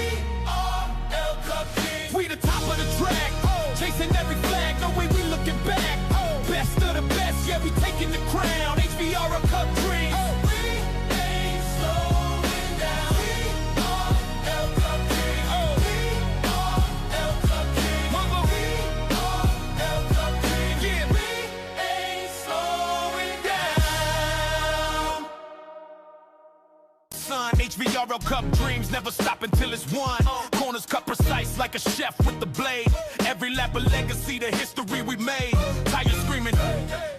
HVRL Cup Kings. We the top of the track, chasing every flag, no way we looking back. Best of the best, yeah, we taking the crown. HVRL Cup Dreams. We ain't slowing down. HVRL Cup Kings. HVRL Cup Kings. HVRL Cup Kings. Yeah, we ain't slowing down. Son, HVRL Cup Dreams never stop until it's won. Corners cut precise like a chef with the blade. Every lap of legacy, the history we made. Tires screaming,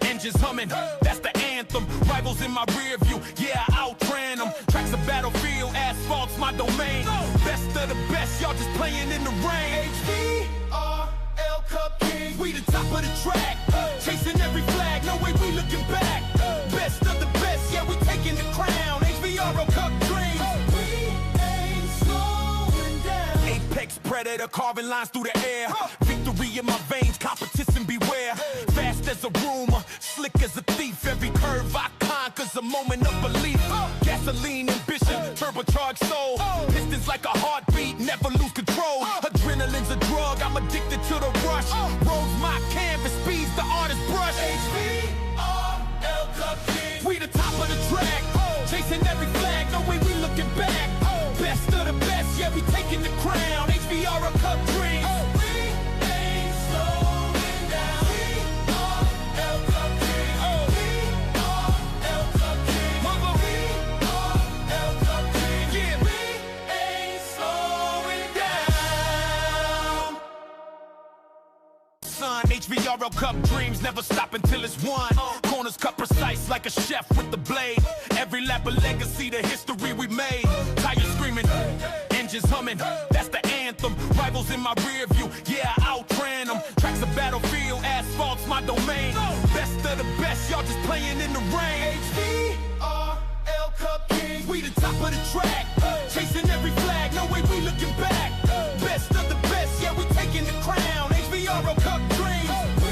engines humming, that's the anthem. Rivals in my rear view, yeah, I outran them. Tracks a battlefield, asphalt's my domain. Best of the best, y'all just playing in the rain. HVRL Cup Kings, we the top of the track, chasing every flag, no way we looking back. Best of the best, yeah, we taking the crown. HVRL Cup Dreams. We ain't slowing down. Apex predator, carving lines through the air. Victory in my veins, competition beware. Fast as a rumor, slick as a thief. Every curve I conquer's a moment of belief. Gasoline ambition, turbocharged soul. Pistons like a heartbeat, never lose control. Adrenaline's a drug, I'm addicted to the rush. Roads my canvas, speed's the artist brush. Son, HVRL Cup dreams never stop until it's won. Corners cut precise like a chef with the blade. Every lap a legacy, the history we made. Tires screaming, engines humming, that's the anthem. Rivals in my rear view, yeah, I outran them. Tracks a battlefield, asphalt's my domain. Best of the best, y'all just playing in the rain. HVRL Cup Kings, we the top of the track. Chasing every flag, no way we looking back. Best of the best, yeah, we taking the crown. HVRL Cup dreams, we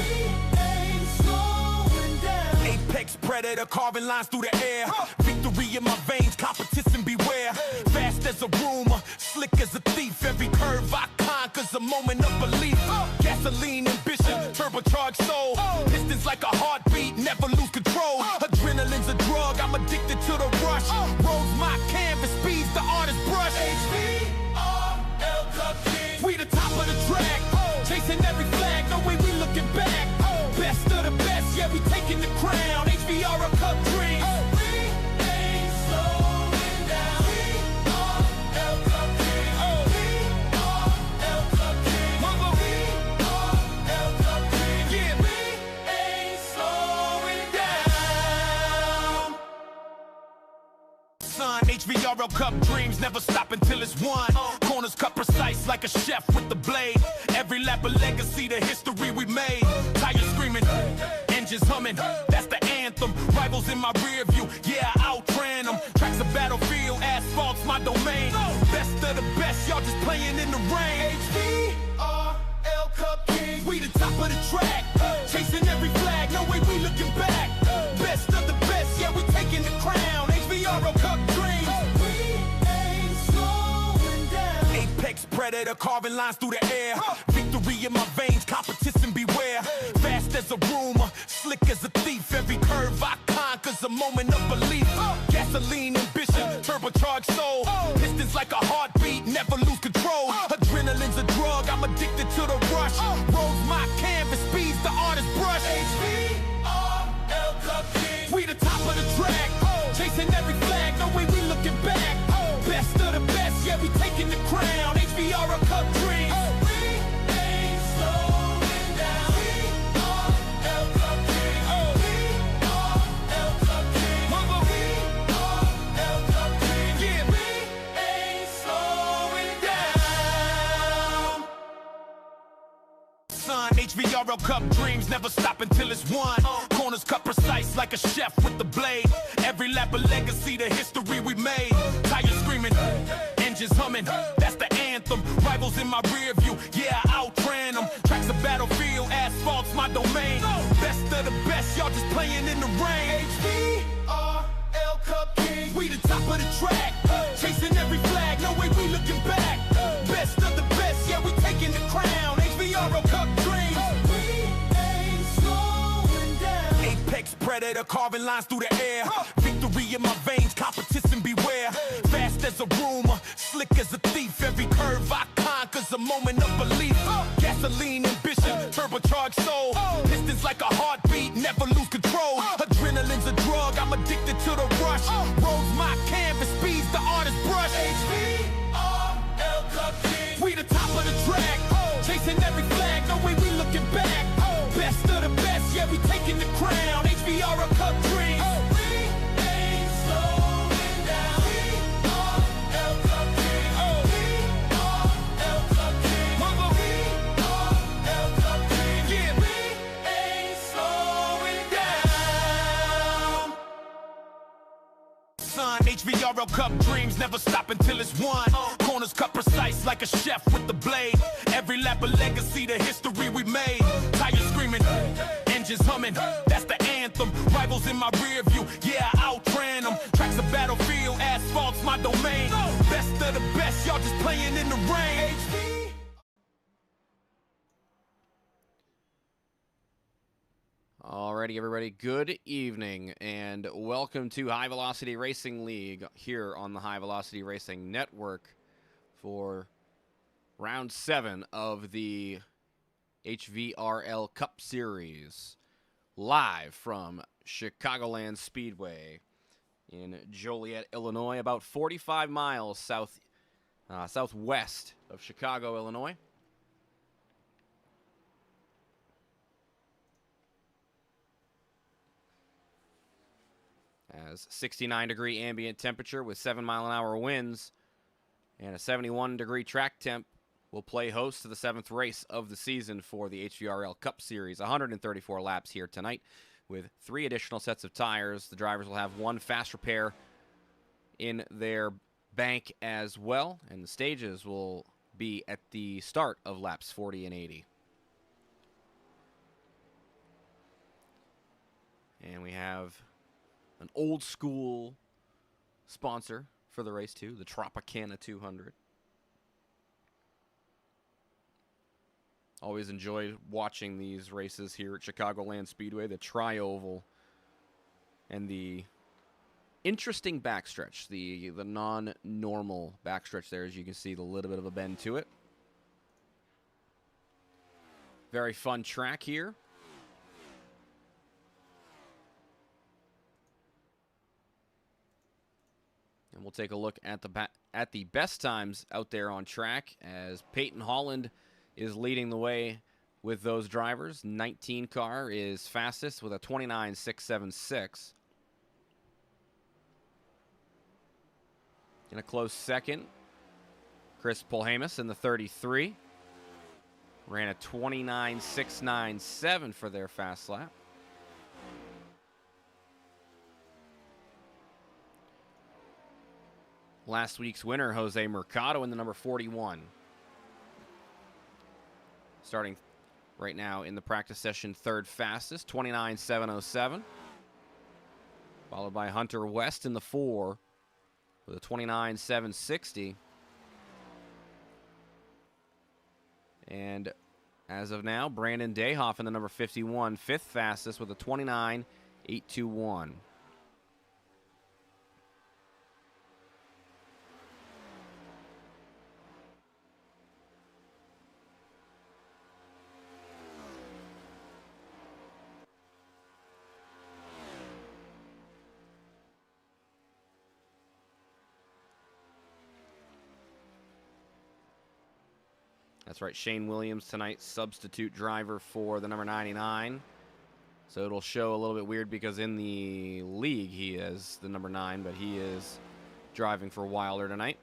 ain't slowing down. Apex predator, carving lines through the air. Victory in my veins, competition beware. Fast as a rumor, slick as a thief. Every curve I conquer's a moment of belief. Gasoline ambition, turbocharged soul. Pistons like a heartbeat, never lose control. Adrenaline's a drug, I'm addicted to the rush. Roads my canvas, speeds the artist's brush. HVRL Cup Kings, we the top of the track. Chasing every flag, no way we looking back. Best of the best, yeah, we taking the crown. HVRL Cup dreams, we ain't slowing down. HVRL Cup Kings, HVRL Cup Kings, HVRL Cup Kings, yeah, we ain't slowing down. Son, HVRL Cup dreams never stop until it's won. Corners cut precise like a chef with the blade. Every lap a legacy, the history we made. Tires screaming, engines humming, that's the anthem. Rivals in my rear view, yeah, I outran them. Tracks a battlefield, asphalt's my domain. Best of the best, y'all just playing in the rain. HVRL Cup Kings, we the top of the track. Chasing every flag, no way we looking back. Best of the best, yeah, we taking the crown. HVRL Cup dreams, we ain't slowing down. Apex predator, carving lines through the air. Victory in my veins, competition beware. Fast as a rumor, slick as a thief. Every curve I conquer's a moment of belief. Gasoline ambition, turbocharged soul. Pistons like a heartbeat, never lose control. Adrenaline's a drug, I'm addicted to the rush. Roads my canvas, speeds the artist's brush. HVRL Cup Kings, we the top of the track. Chasing every flag, no way we looking back. Best of the best, yeah, we taking the crown. HVRL Cup dreams, we ain't slowing down. HVRL Cup Kings, HVRL Cup Kings, HVRL Cup Kings, yeah, we ain't slowing down. Son, HVRL Cup dreams never stop until it's won. Corners cut precise like a chef with the blade. Every lap a legacy, the history we made. Tires screaming, engines humming, that's the anthem. Rivals in my rear view, yeah, I outran them. Tracks a battlefield, asphalt's my domain. Best of the best, y'all just playing in the rain. HVRL Cup Kings, we the top of the track. Chasing every flag, no way we looking back. Best of the best, yeah, we taking the crown. HVRL Cup dreams, we ain't slowing down. Apex predator, carving lines through the air. Victory in my veins, competition beware. Fast as a rumor, slick as a thief. Every curve I conquer's a moment of belief. Gasoline ambition, turbocharged soul. Pistons like a heartbeat, never lose control. Adrenaline's a drug, I'm addicted to the rush. Roads my canvas, speeds the artist's brush. HVRL Cup Kings, we the top of the track. Chasing every flag, no way we looking back. Best of the best, yeah, we taking the crown. HVRL Cup dreams, we ain't slowing down. HVRL Cup Kings, HVRL Cup Kings, HVRL Cup Kings, yeah, we ain't slowing down. Son, HVRL Cup dreams never stop until it's won. Corners cut precise like a chef with the blade. Every lap a legacy, the history we made. Tires screaming, engines humming, that's the anthem. Rivals in my rear view, yeah, I outran them. Tracks a battlefield, asphalt's my domain. Best of the best, y'all just playing in the rain. Alrighty, everybody, good evening, and welcome to High Velocity Racing League here on the High Velocity Racing Network for Round 7 of the HVRL Cup Series, live from Chicagoland Speedway in Joliet, Illinois, about 45 miles southwest of Chicago, Illinois. as 69-degree ambient temperature with 7-mile-an-hour winds and a 71-degree track temp will play host to the 7th race of the season for the HVRL Cup Series. 134 laps here tonight with 3 additional sets of tires. The drivers will have 1 fast repair in their bank as well, and the stages will be at the start of laps 40 and 80. And we have an old school sponsor for the race too, the Tropicana 200. Always enjoyed watching these races here at Chicagoland Speedway, the tri-oval and the interesting backstretch, the non-normal backstretch there. As you can see, the little bit of a bend to it. Very fun track here. And we'll take a look at the best times out there on track as Peyton Holland is leading the way with those drivers. 19 car is fastest with a 29.676. In a close second, Chris Polhamus in the 33. Ran a 29.697 for their fast lap. Last week's winner, Jose Mercado, in the number 41. Starting right now in the practice session, 3rd fastest, 29.707. Followed by Hunter West in the 4 with a 29.760. And as of now, Brandon Dayhoff in the number 51, 5th fastest with a 29.821. That's right, Shane Williams tonight, substitute driver for the number 99. So it'll show a little bit weird because in the league he is the number 9, but he is driving for Wilder tonight.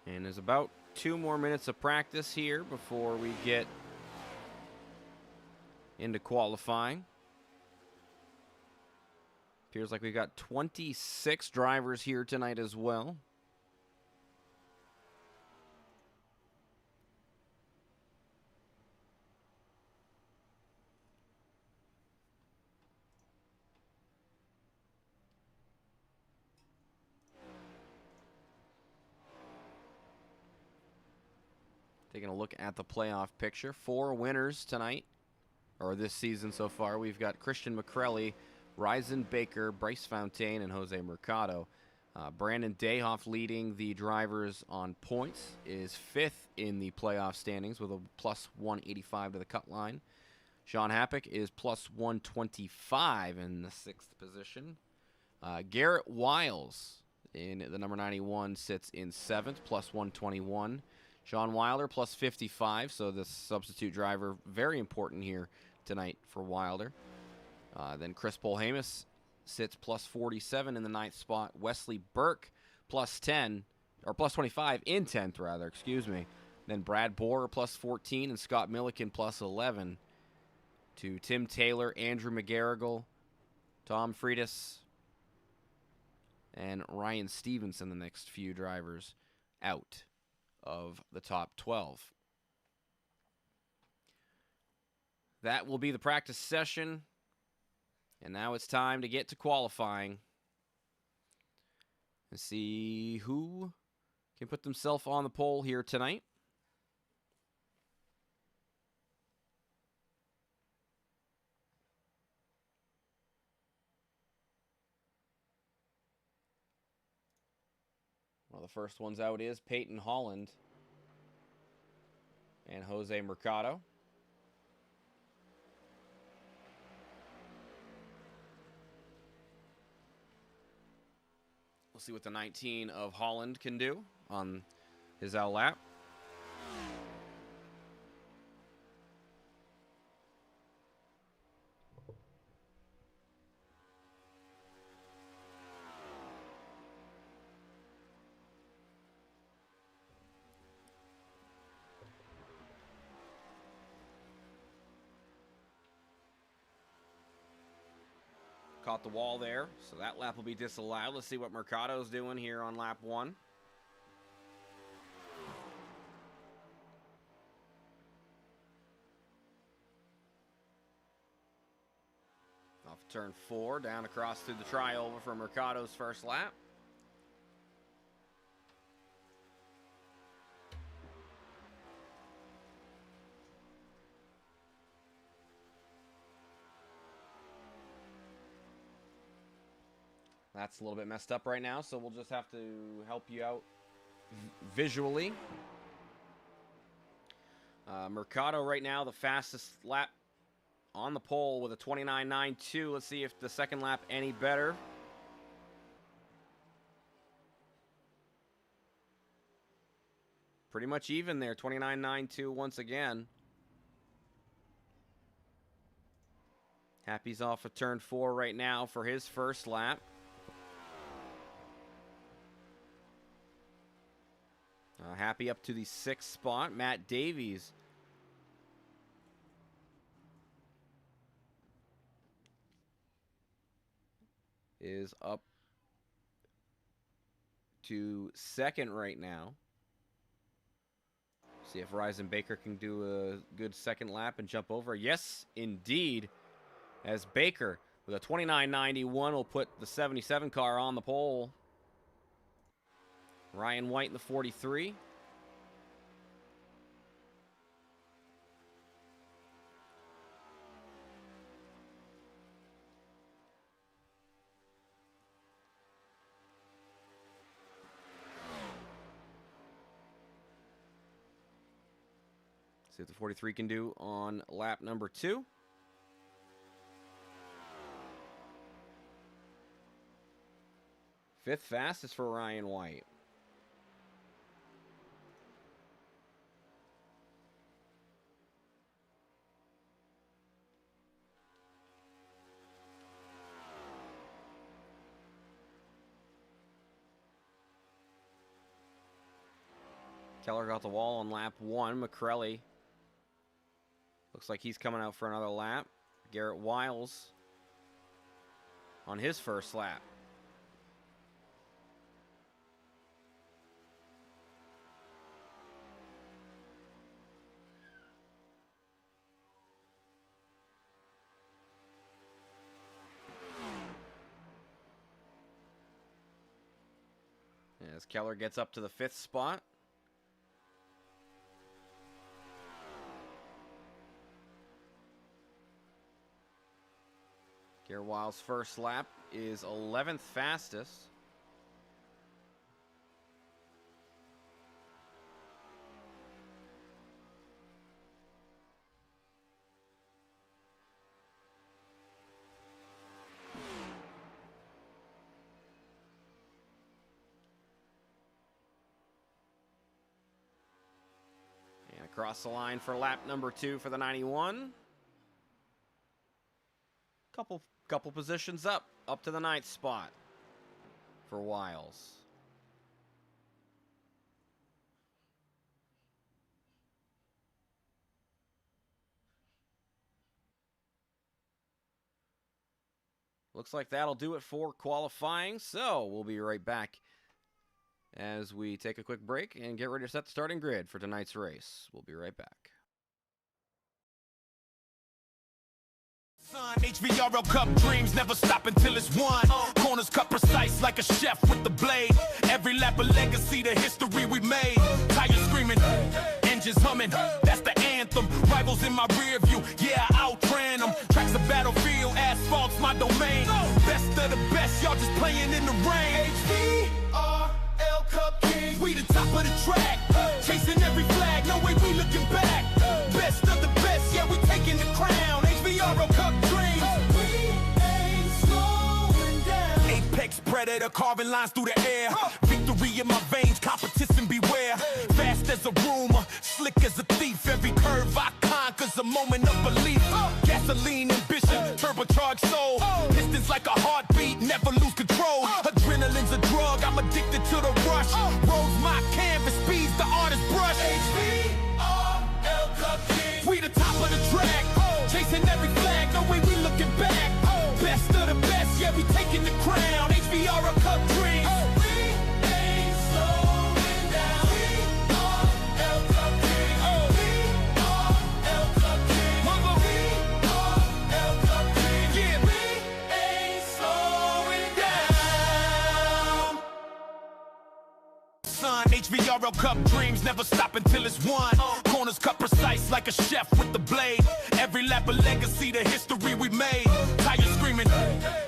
And there's about 2 more minutes of practice here before we get into qualifying. Appears like we've got 26 drivers here tonight as well. Taking a look at the playoff picture. 4 winners tonight, or this season so far. We've got Christian McCrelly, Ryzen Baker, Bryce Fontaine, and Jose Mercado. Brandon Dayhoff leading the drivers on points is 5th in the playoff standings with a plus 185 to the cut line. Sean Happick is plus 125 in the 6th position. Garrett Wiles in the number 91 sits in 7th, plus 121. Sean Wilder, plus 55, so this substitute driver, very important here tonight for Wilder. Then Chris Polhamus sits plus 47 in the 9th spot. Wesley Burke, plus 10, or plus 25 in 10th, rather, excuse me. Then Brad Borer, plus 14, and Scott Milliken, plus 11. To Tim Taylor, Andrew McGarrigle, Tom Freitas, and Ryan Stevenson, the next few drivers out of the top 12. That will be the practice session. And now it's time to get to qualifying and see who can put themselves on the pole here tonight. Well, the first ones out is Peyton Holland and Jose Mercado. We'll see what the 19 of Holland can do on his out lap. Caught the wall there, so that lap will be disallowed. Let's see what Mercado's doing here on lap 1. Off turn 4, down across through the trioval for Mercado's first lap. That's a little bit messed up right now, so we'll just have to help you out visually. Mercado right now, the fastest lap on the pole with a 29.92. Let's see if the second lap any better. Pretty much even there, 29.92 once again. Happy's off of turn 4 right now for his first lap. Happy up to the 6th spot. Matt Davies is up to 2nd right now. See if Ryzen Baker can do a good second lap and jump over. Yes, indeed. As Baker with a 29.91 will put the 77 car on the pole. Ryan White in the 43. See what the 43 can do on lap number 2. Fifth fastest for Ryan White. Keller got the wall on lap 1. McCrelly looks like he's coming out for another lap. Garrett Wiles on his first lap. As Keller gets up to the 5th spot. Garrett Wiles' first lap is 11th fastest. And across the line for lap number 2 for the 91. Couple positions up to the 9th spot for Wiles. Looks like that'll do it for qualifying, so we'll be right back as we take a quick break and get ready to set the starting grid for tonight's race. We'll be right back. HVRL Cup dreams never stop until it's won. Corners cut precise like a chef with the blade. Every lap a legacy, the history we made. Tires screaming, engines humming, that's the anthem. Rivals in my rear view, yeah, I outran them. Tracks a battlefield, asphalt's my domain. Best of the best, y'all just playing in the rain. HVRL Cup King, we the top of the track. Chasing every flag, no way we looking back. Best of the best, yeah, we taking the crown. HVRL Cup dreams, we ain't slowing down. Apex predator. predator, carving lines through the air. Victory in my veins, competition beware. Fast as a rumor, slick as a thief. Every curve I conquer's a moment of belief. Gasoline ambition, turbocharged soul. Pistons like a heartbeat, never lose control. Adrenaline's a drug, I'm addicted to the rush. Rolls my canvas, speeds the artist's brush. HVRL Cup King. We the top of the track, chasing every flag, no way we looking back. Best of the best, yeah, we taking the crown. HVRL Cup dreams. We ain't slowing down. HVRL Cup King. HVRL Cup King. Mama, HVRL Cup King. Yeah, we ain't slowing down. Son, HVRL Cup dreams never stop until it's won. Corners cut precise like a chef with the blade. Every lap a legacy, the history we made. Tires screaming,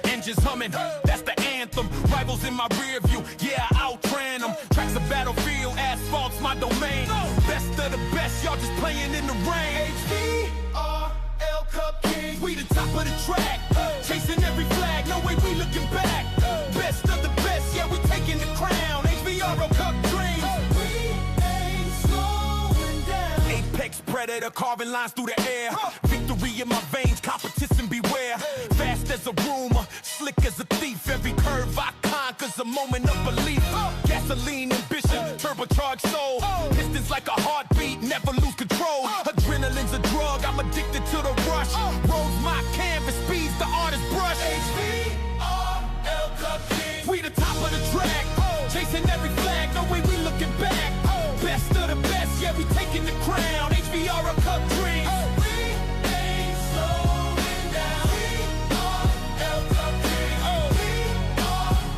engines humming, that's the anthem. Rivals in my rear view, yeah, I outran them. Tracks a battlefield, asphalt's my domain. Best of the best, y'all just playing in the rain. HVRL Cup King, we the top of the track, chasing every flag, no way we looking back. Best of the best, yeah, we taking the crown. HVRL Cup dreams. We ain't slowing down. Apex predator, carving lines through the air. Victory in my veins, competition beware. Fast as a rumor, slick as a thief. Every curve I conquer's a moment of belief. Gasoline ambition, turbocharged soul. Pistons like a heartbeat, never lose control. Adrenaline's a drug, I'm addicted to the rush. Rolls my canvas, speeds the artist's brush. HVRL Cup King. We the top of the track, chasing every flag, no way we looking back. Best of the best, yeah, we taking the crown. HVRL Cup dreams. We ain't slowing down. HVRL Cup King.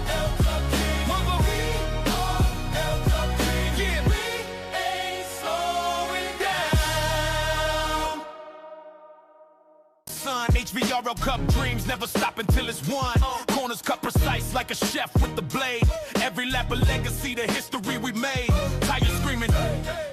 HVRL Cup King. Mama, HVRL Cup King. Yeah, we ain't slowing down. Son, HVRL Cup dreams never stop until it's won. Corners cut precise like a chef with the blade. Every lap a legacy, the history we made. Tires screaming,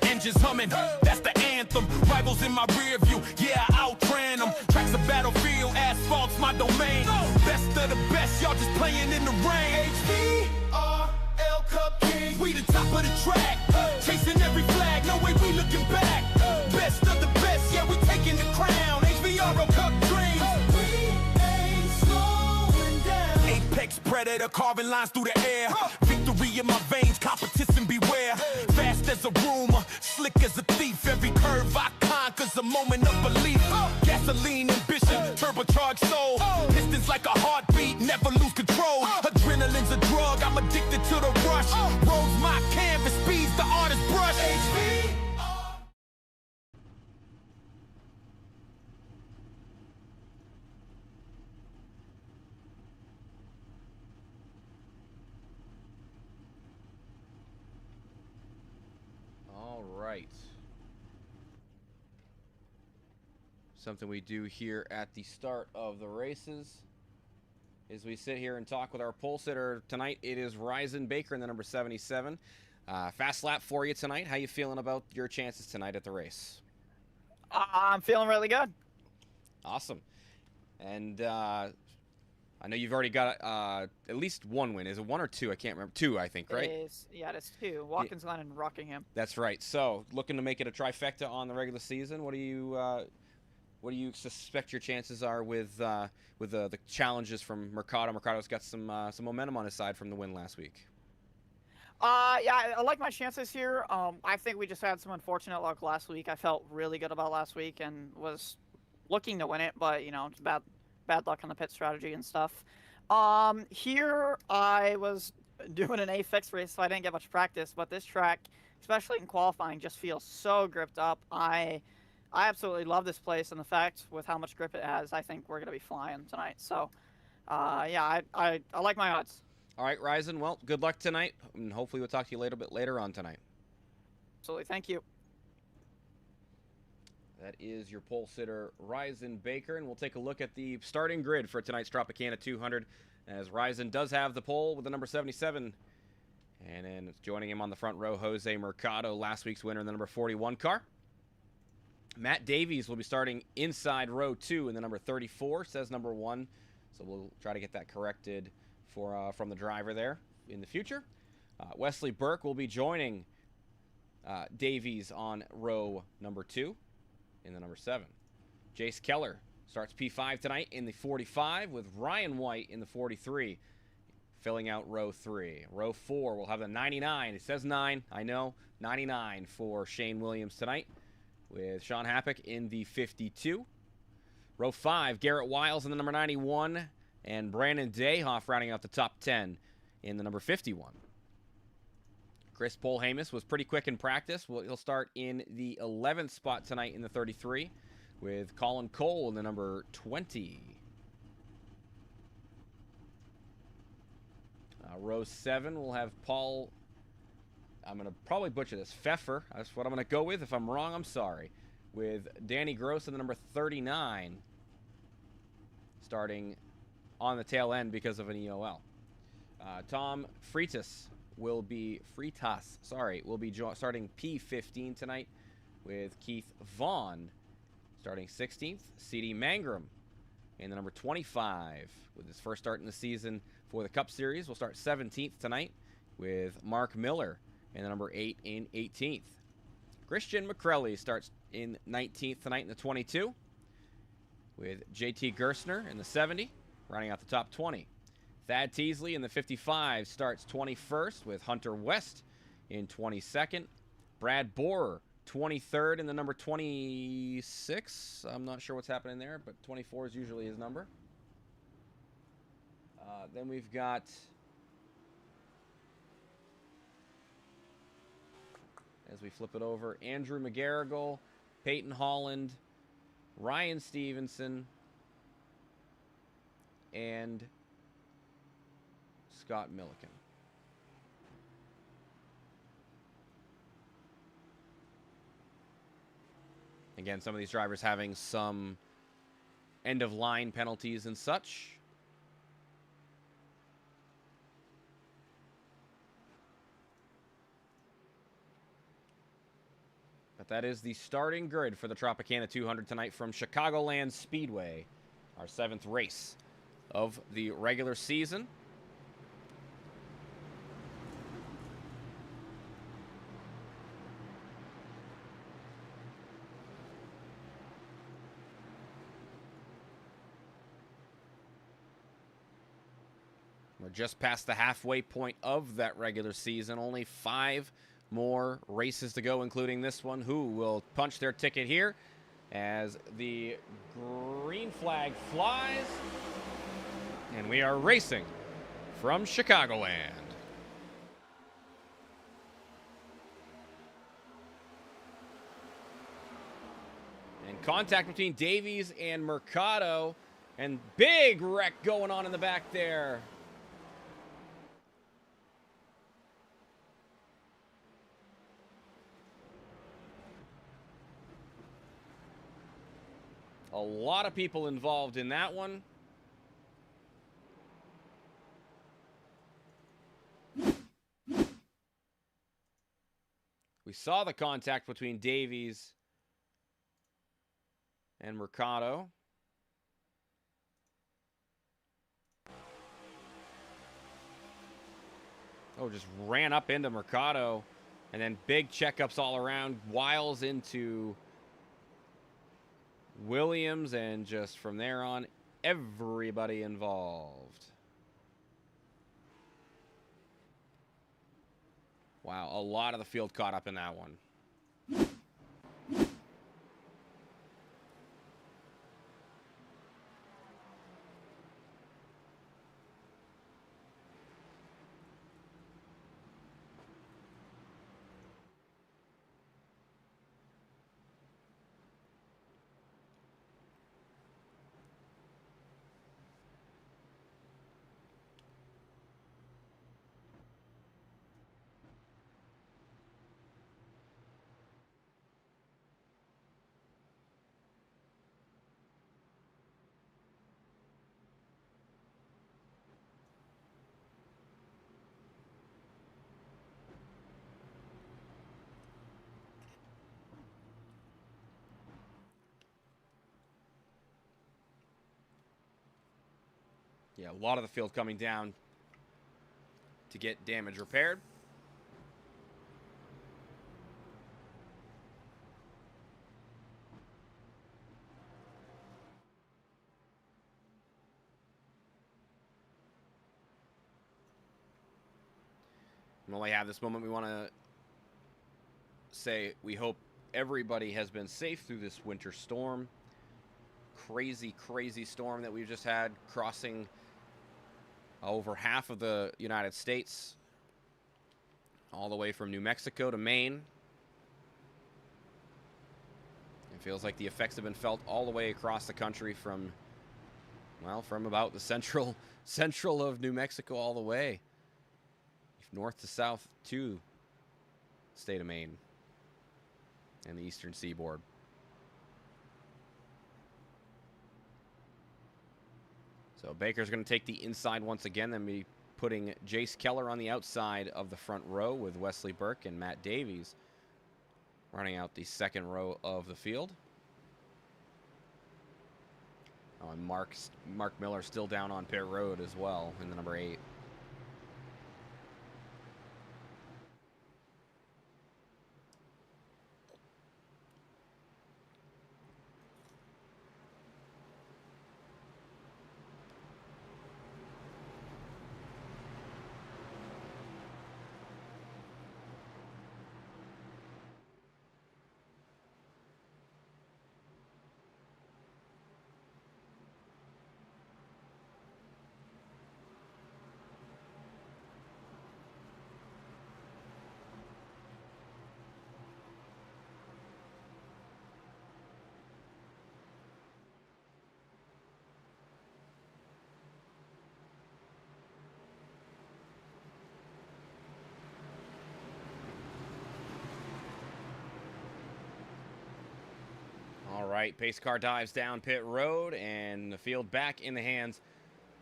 engines humming, that's the anthem. Rivals in my rear view, yeah, I outran them. Tracks a battlefield, asphalt's my domain. Best of the best, y'all just playing in the rain. HVRL Cup King, we the top of the track, chasing every flag, no way we looking back. Best of the best, yeah, we taking the crown. HVRL Cup dreams. We ain't slowing down. Apex predator, carving lines through the air. Victory in my veins, competition beware. Fast as a rumor, slick as a thief. Every curve I conquer's a moment of belief. Gasoline ambition, turbocharged soul. Pistons like a heartbeat, never lose control. Adrenaline's a drug, I'm addicted to the rush. Rolls my canvas, speeds the artist's brush. HV. Right. Something we do here at the start of the races is we sit here and talk with our pole sitter tonight. It is Ryzen Baker in the number 77. Fast lap for you tonight. How you feeling about your chances tonight at the race? I'm feeling really good. Awesome. And I know you've already got at least one win. Is it one or two? I can't remember. Two, I think, right? Yeah, it's two. Watkins Glen and Rockingham. That's right. So, looking to make it a trifecta on the regular season. What do you suspect your chances are with the challenges from Mercado? Mercado's got some momentum on his side from the win last week. Yeah, I like my chances here. I think we just had some unfortunate luck last week. I felt really good about last week and was looking to win it, but you know, it's bad luck on the pit strategy and stuff. Here I was doing an A-fix race, so I didn't get much practice, but this track, especially in qualifying, just feels so gripped up. I absolutely love this place, and the fact with how much grip it has, I think we're going to be flying tonight. So, yeah, I like my odds. All right, Ryzen, well, good luck tonight, and hopefully we'll talk to you a little bit later on tonight. Absolutely, thank you. That is your pole sitter, Ryzen Baker, and we'll take a look at the starting grid for tonight's Tropicana 200, as Ryzen does have the pole with the number 77. And then joining him on the front row, Jose Mercado, last week's winner in the number 41 car. Matt Davies will be starting inside row 2 in the number 34, says number 1. So we'll try to get that corrected from the driver there in the future. Wesley Burke will be joining Davies on row number 2 in the number 7. Jace Keller starts P5 tonight in the 45 with Ryan White in the 43, filling out row 3. Row 4 will have the 99. It says 9, I know. 99 for Shane Williams tonight with Sean Happick in the 52. Row 5, Garrett Wiles in the number 91 and Brandon Dayhoff rounding out the top 10 in the number 51. Chris Polhamus was pretty quick in practice. He'll start in the 11th spot tonight in the 33 with Colin Cole in the number 20. Row 7 will have Paul, I'm going to probably butcher this, Pfeffer. That's what I'm going to go with. If I'm wrong, I'm sorry. With Danny Gross in the number 39, starting on the tail end because of an EOL. Tom Freitas will be starting P15 tonight with Keith Vaughn starting 16th. CD Mangrum in the number 25 with his first start in the season for the Cup Series. Will start 17th tonight with Mark Miller in the number 8 in 18th. Christian McCrelly starts in 19th tonight in the 22 with JT Gerstner in the 70, rounding out the top 20. Thad Teasley in the 55 starts 21st with Hunter West in 22nd. Brad Borer 23rd in the number 26. I'm not sure what's happening there, but 24 is usually his number. Then we've got as we flip it over, Andrew McGarrigle, Peyton Holland, Ryan Stevenson, and Scott Milliken. Again, some of these drivers having some end-of-line penalties and such. But that is the starting grid for the Tropicana 200 tonight from Chicagoland Speedway, our 7th race of the regular season. We're just past the halfway point of that regular season. Only 5 more races to go, including this one. Who will punch their ticket here as the green flag flies, and we are racing from Chicagoland. And contact between Davies and Mercado, and big wreck going on in the back there. A lot of people involved in that one. We saw the contact between Davies and Mercado. Oh, just ran up into Mercado. And then big checkups all around. Wiles into Williams, and just from there on, everybody involved. Wow, a lot of the field caught up in that one. Yeah, a lot of the field coming down to get damage repaired. And while I have this moment, we want to say we hope everybody has been safe through this winter storm. Crazy, crazy storm that we've just had crossing over half of the United States, all the way from New Mexico to Maine. It feels like the effects have been felt all the way across the country from, well, from about the central of New Mexico all the way north to south to the state of Maine and the eastern seaboard. So Baker's going to take the inside once again, then be putting Jace Keller on the outside of the front row with Wesley Burke and Matt Davies running out the second row of the field. Oh, and Mark Miller still down on pit road as well in the number 8. All right, pace car dives down pit road, and the field back in the hands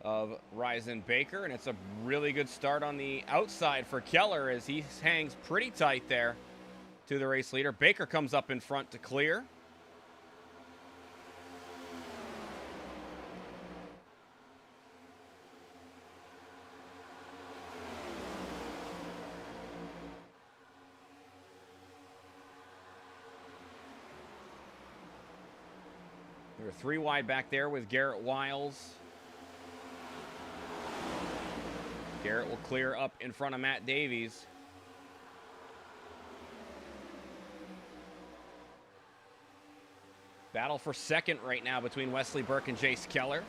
of Ryzen Baker, and it's a really good start on the outside for Keller as he hangs pretty tight there to the race leader. Baker comes up in front to clear. They're 3 wide back there with Garrett Wiles. Garrett will clear up in front of Matt Davies. Battle for second right now between Wesley Burke and Jace Keller.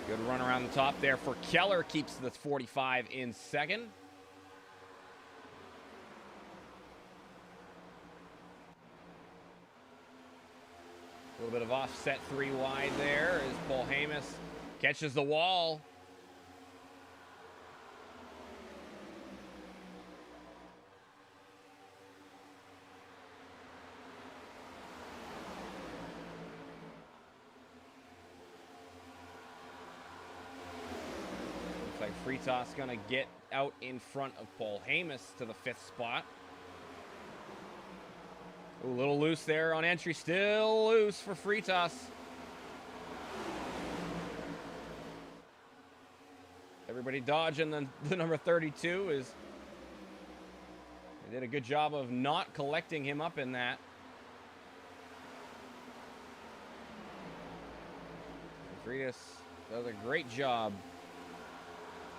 Good run around the top there for Keller. Keeps the 45 in second. A little bit of offset 3 wide there as Paul Hamus catches the wall. Looks like Fritas gonna get out in front of Paul Hamus to the 5th spot. Ooh, a little loose there on entry. Still loose for Fritas. Everybody dodging the number 32 is... They did a good job of not collecting him up in that. Fritas does a great job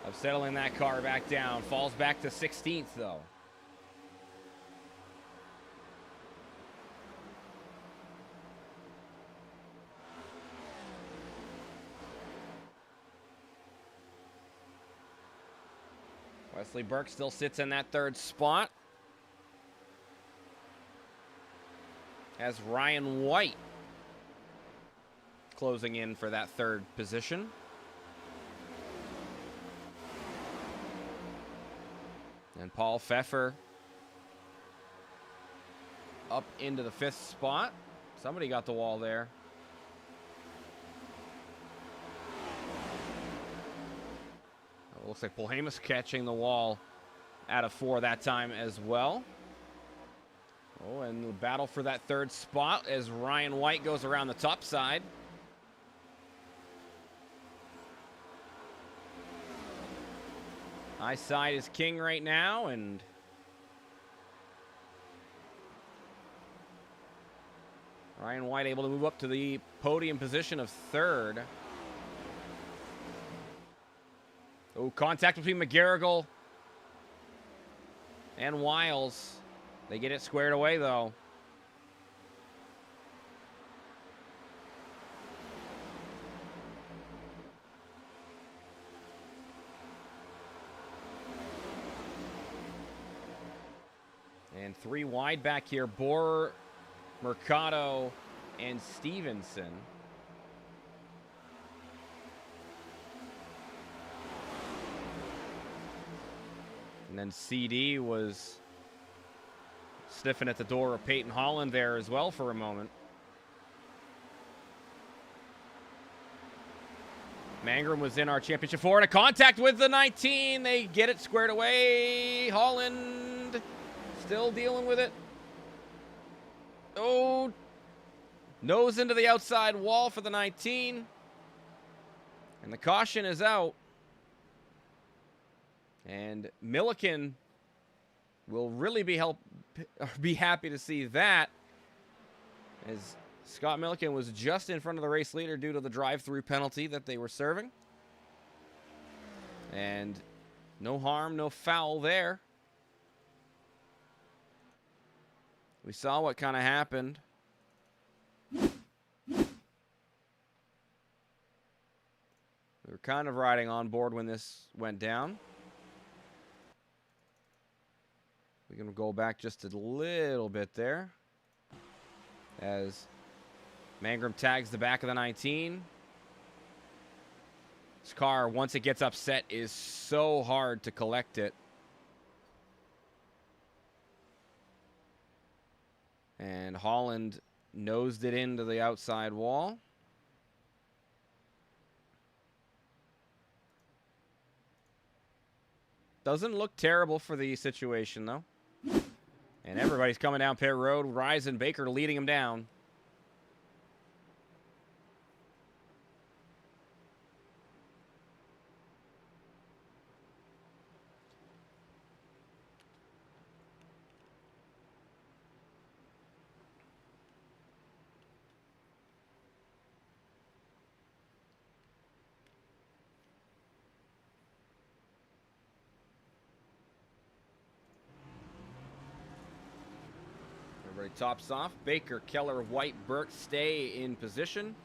of settling that car back down. Falls back to 16th, though. Wesley Burke still sits in that 3rd spot. As Ryan White closing in for that 3rd position. And Paul Pfeffer up into the 5th spot. Somebody got the wall there. Looks like Paul Hamus catching the wall out of 4 that time as well. Oh, and the battle for that 3rd spot as Ryan White goes around the top side. Eyesight is king right now, and Ryan White able to move up to the podium position of third. Oh, contact between McGarrigle and Wiles. They get it squared away, though. And 3 wide back here. Borer, Mercado, and Stevenson. And then CD was sniffing at the door of Peyton Holland there as well for a moment. Mangrum was in our championship 4 and a contact with the 19. They get it squared away. Holland still dealing with it. Oh, nose into the outside wall for the 19. And the caution is out. And Milliken will really be happy to see that, as Scott Milliken was just in front of the race leader due to the drive-through penalty that they were serving. And no harm, no foul there. We saw what kind of happened. We were kind of riding on board when this went down. We can go back just a little bit there as Mangrum tags the back of the 19. This car, once it gets upset, is so hard to collect it. And Holland nosed it into the outside wall. Doesn't look terrible for the situation, though. And everybody's coming down pit road. Rise and Baker leading them down. Everybody tops off. Baker, Keller, White, Burke stay in position.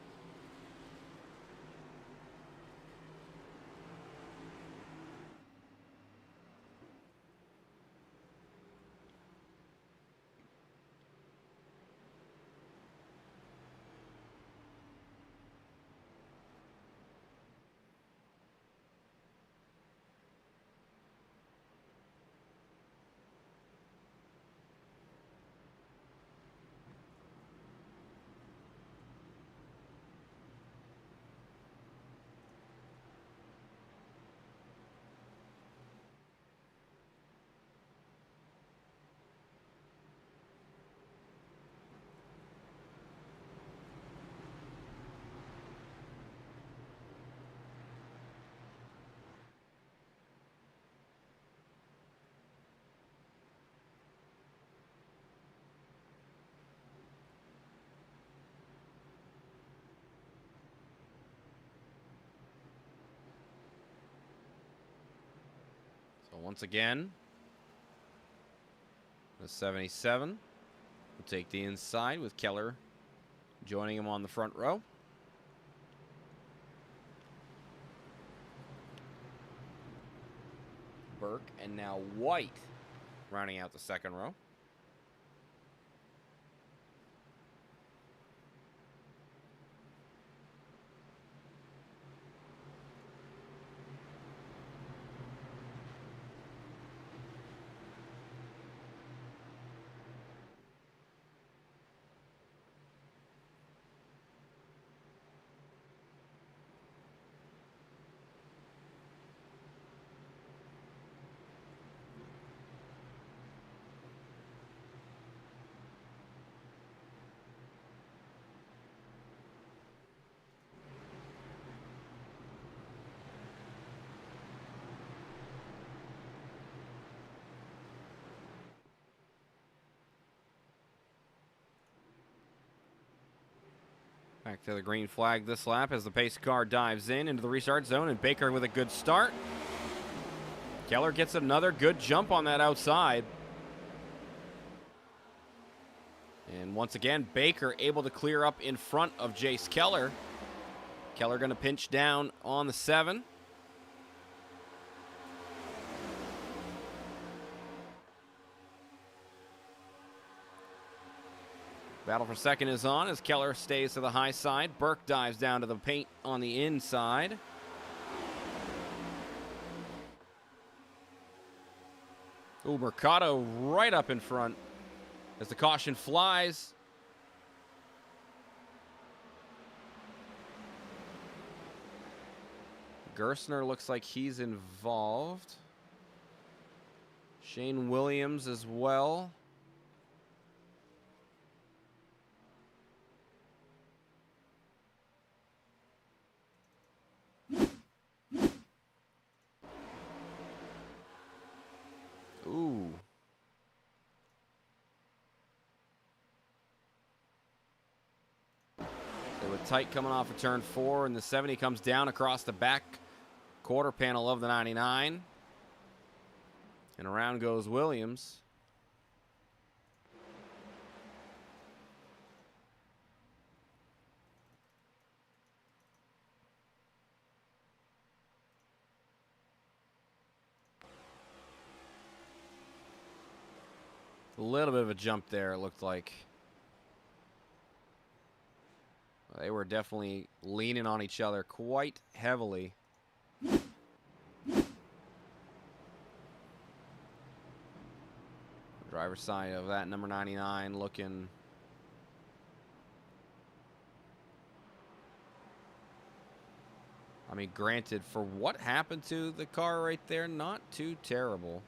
So once again, the 77 will take the inside with Keller joining him on the front row. Burke and now White rounding out the second row. Back to the green flag this lap as the pace car dives into the restart zone, and Baker with a good start. Keller gets another good jump on that outside. And once again, Baker able to clear up in front of Jace Keller. Keller going to pinch down on the 7. Battle for second is on as Keller stays to the high side. Burke dives down to the paint on the inside. Ooh, Mercado right up in front as the caution flies. Gerstner looks like he's involved. Shane Williams as well. Ooh. They were tight coming off of turn 4, and the 70 comes down across the back quarter panel of the 99. And around goes Williams. A little bit of a jump there, it looked like. They were definitely leaning on each other quite heavily. Driver's side of that number 99 looking I mean, granted, for what happened to the car right there, not too terrible.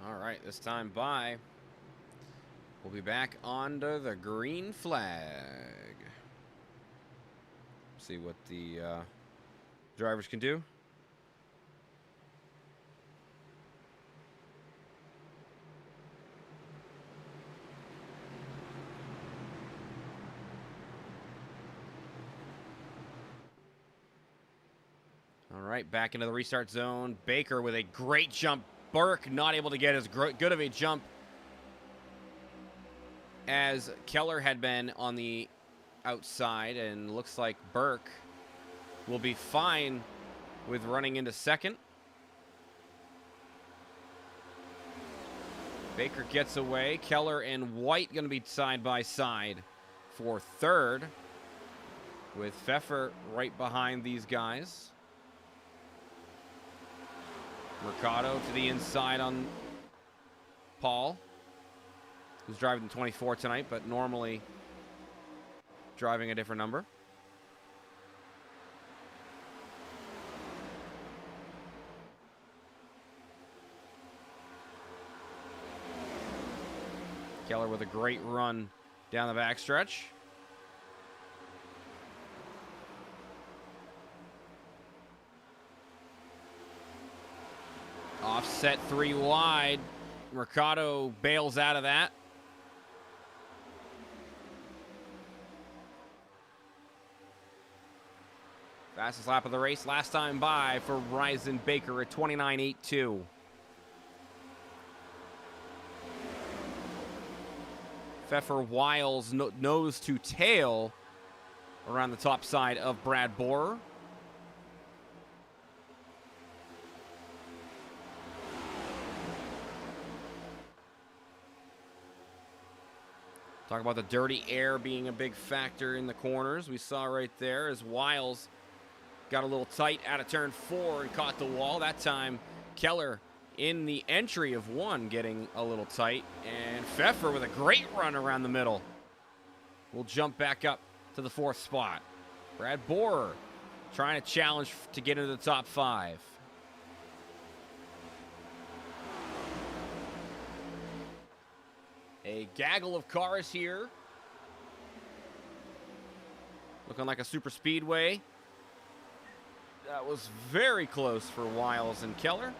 All right, this time by. We'll be back under the green flag. See what the drivers can do. right, back into the restart zone. Baker with a great jump. Burke not able to get as good of a jump as Keller had been on the outside, and looks like Burke will be fine with running into second. Baker gets away. Keller and White going to be side by side for third, with Pfeffer right behind these guys. Mercado to the inside on Paul, who's driving the 24 tonight, but normally driving a different number. Keller with a great run down the backstretch. Offset 3 wide. Mercado bails out of that. Fastest lap of the race last time by for Ryzen Baker at 29.82. Pfeffer Wiles nose to tail around the top side of Brad Borer. Talk about the dirty air being a big factor in the corners. We saw right there as Wiles got a little tight out of turn 4 and caught the wall. That time, Keller in the entry of 1 getting a little tight. And Pfeffer with a great run around the middle will jump back up to the 4th spot. Brad Borer trying to challenge to get into the top 5. A gaggle of cars here. Looking like a super speedway. That was very close for Wiles and Keller.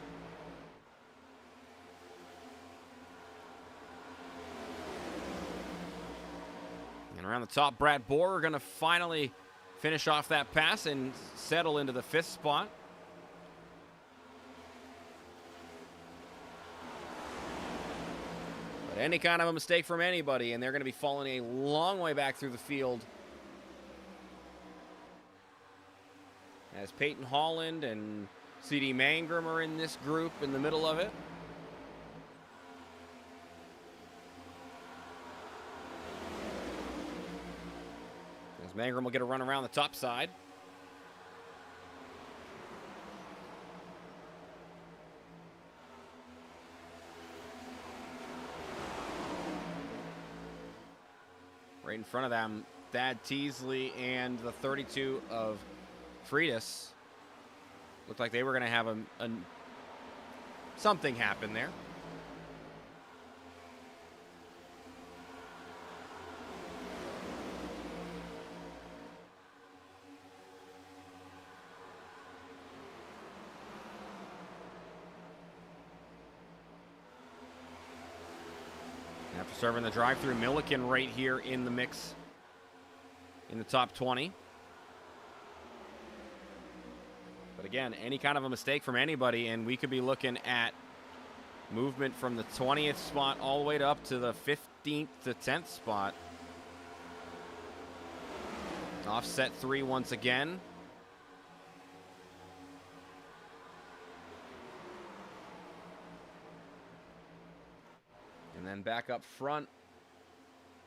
And around the top, Brad Borer going to finally finish off that pass and settle into the 5th spot. But any kind of a mistake from anybody, and they're going to be falling a long way back through the field. As Peyton Holland and C.D. Mangrum are in this group in the middle of it. As Mangrum will get a run around the top side. Right in front of them, Thad Teasley and the 32 of Freitas. Looked like they were going to have something happen there. After serving the drive-through, Milliken right here in the mix in the top 20. But again, any kind of a mistake from anybody, and we could be looking at movement from the 20th spot all the way up to the 15th to 10th spot. Offset 3 once again. And then back up front,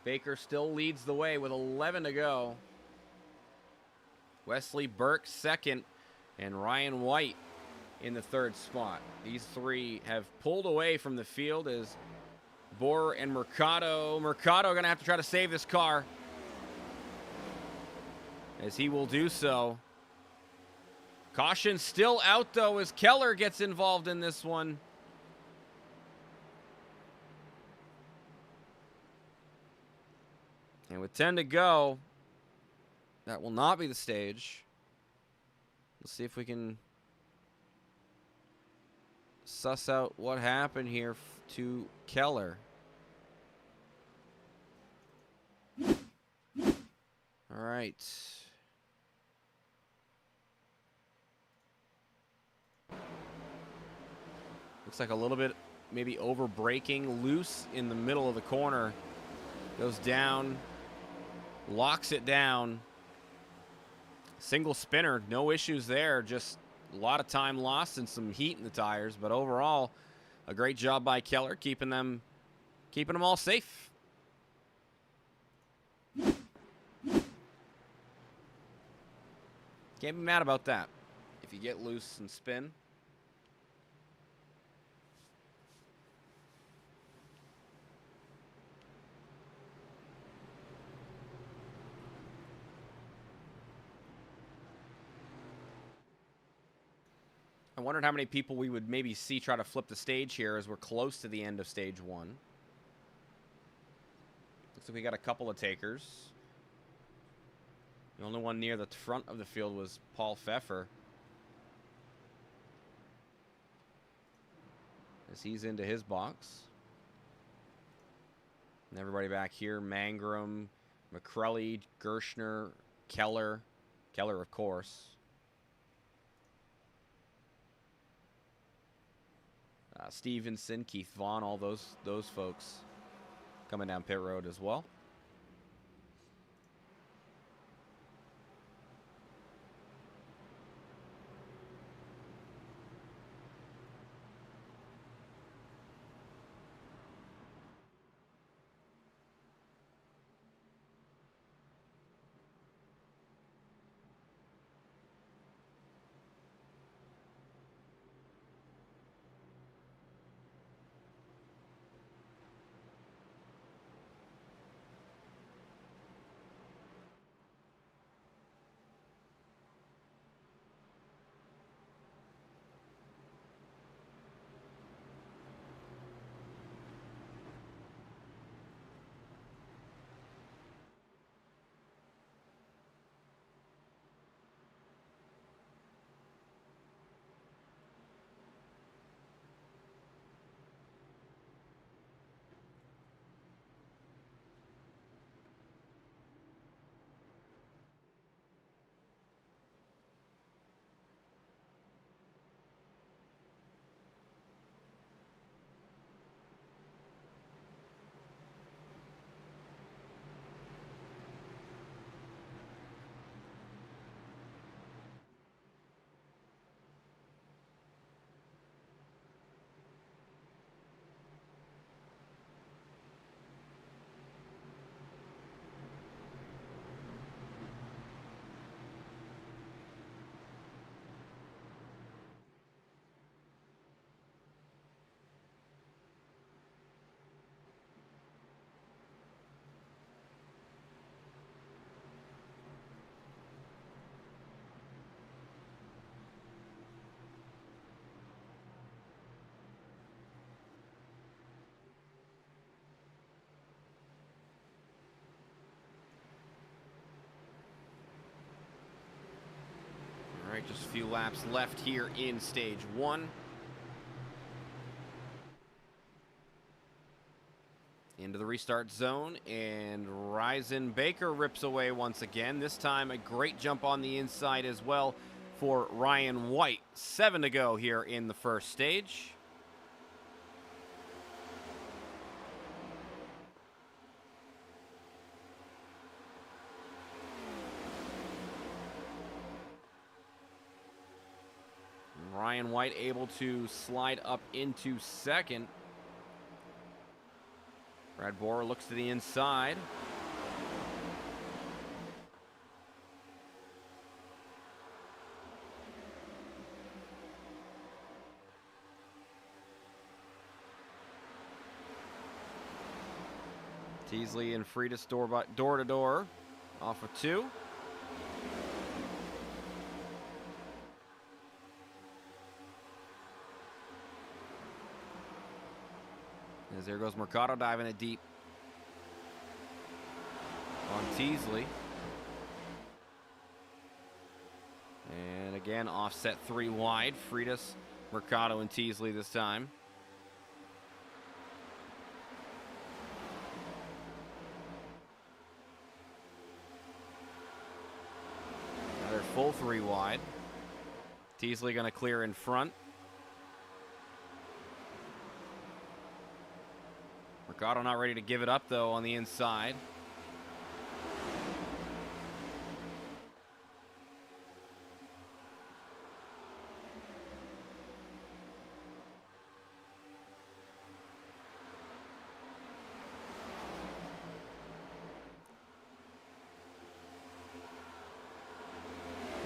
Baker still leads the way with 11 to go. Wesley Burke second, and Ryan White in the 3rd spot. These 3 have pulled away from the field as Borer and Mercado. Mercado going to have to try to save this car, as he will do so. Caution still out, though, as Keller gets involved in this one. And with 10 to go, that will not be the stage. Let's see if we can suss out what happened here to Keller. All right. Looks like a little bit maybe over braking, loose in the middle of the corner. Goes down, locks it down. Single spinner, no issues there. Just a lot of time lost and some heat in the tires. But overall, a great job by Keller keeping them all safe. Can't be mad about that. If you get loose and spin. I wondered how many people we would maybe see try to flip the stage here as we're close to the end of stage 1. Looks like we got a couple of takers. The only one near the front of the field was Paul Pfeffer, as he's into his box. And everybody back here, Mangrum, McCrelly, Gershner, Keller, of course. Stevenson, Keith Vaughn, all those folks coming down pit road as well. All right, just a few laps left here in stage 1. Into the restart zone, and Ryzen Baker rips away once again. This time a great jump on the inside as well for Ryan White. 7 to go here in the first stage. Ryan White able to slide up into second. Brad Borer looks to the inside. Teasley and Freitas door to door off of 2. As there goes Mercado diving it deep on Teasley. And again, offset 3 wide. Freitas, Mercado, and Teasley this time. Another full 3 wide. Teasley going to clear in front. Mercado not ready to give it up, though, on the inside.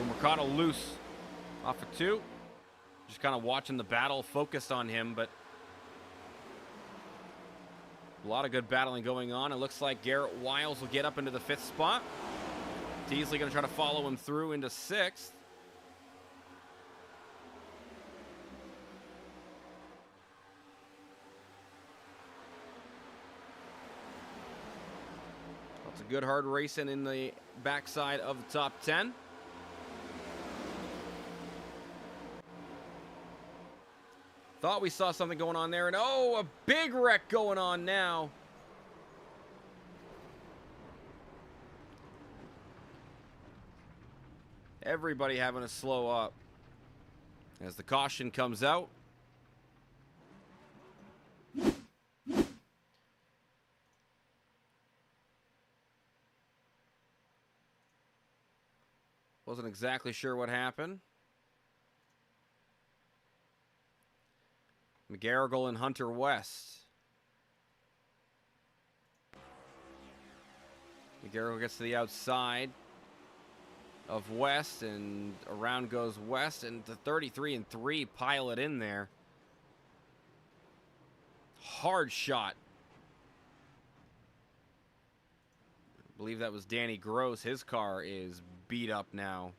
Mercado loose off of 2. Just kind of watching the battle, focused on him, but a lot of good battling going on. It looks like Garrett Wiles will get up into the 5th spot. Teasley going to try to follow him through into 6th. Lots of good hard racing in the backside of the top 10. Thought we saw something going on there, and oh, a big wreck going on now. Everybody having to slow up as the caution comes out. Wasn't exactly sure what happened. McGarrigle and Hunter West. McGarrigle gets to the outside of West, and around goes West, and the 33 and 3 pile it in there. Hard shot. I believe that was Danny Gross. His car is beat up now.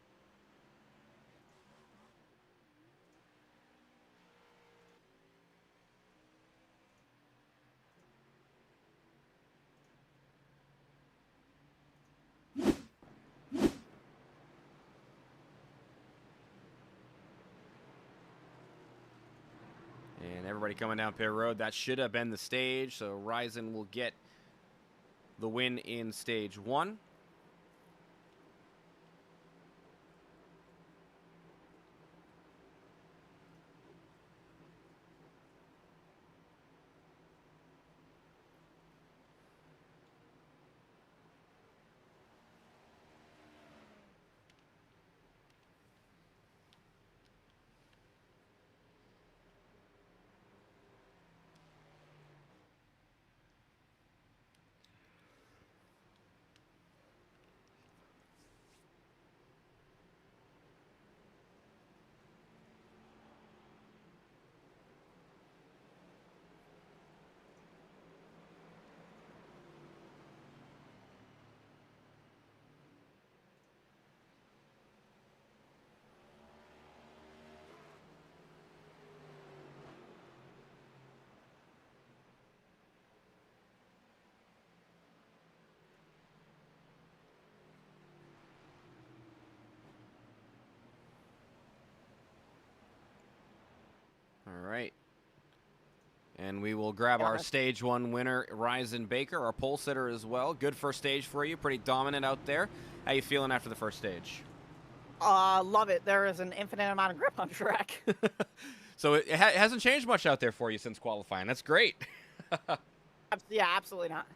Everybody coming down pit road. That should have been the stage, so Ryzen will get the win in stage 1. All right. And we will grab our stage 1 winner, Ryzen Baker, our pole sitter as well. Good first stage for you. Pretty dominant out there. How you feeling after the first stage? Love it. There is an infinite amount of grip on track. So it hasn't changed much out there for you since qualifying. That's great. Yeah, absolutely not.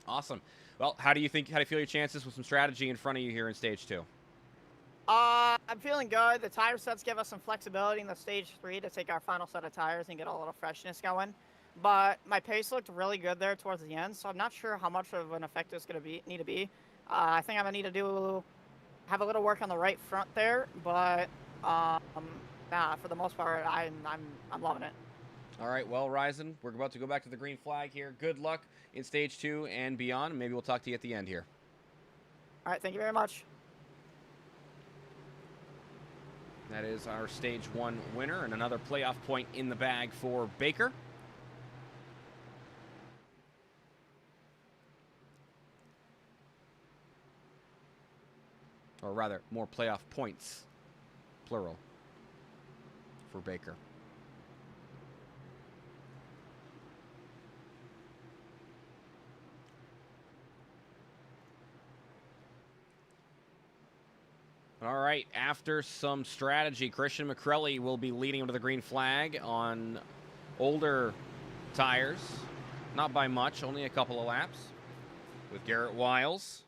Awesome. Well, how do you feel your chances with some strategy in front of you here in stage 2? I'm feeling good. The tire sets give us some flexibility in the stage 3 to take our final set of tires and get a little freshness going. But my pace looked really good there towards the end, so I'm not sure how much of an effect it's going to need to be. I think I'm going to need to have a little work on the right front there, but nah, for the most part, I'm loving it. All right, well, Ryzen, we're about to go back to the green flag here. Good luck in stage 2 and beyond. Maybe we'll talk to you at the end here. All right, thank you very much. That is our stage 1 winner, and another playoff point in the bag for Baker. Or rather, more playoff points, plural, for Baker. All right, after some strategy, Christian McCrelly will be leading him to the green flag on older tires. Not by much, only a couple of laps. With Garrett Wiles.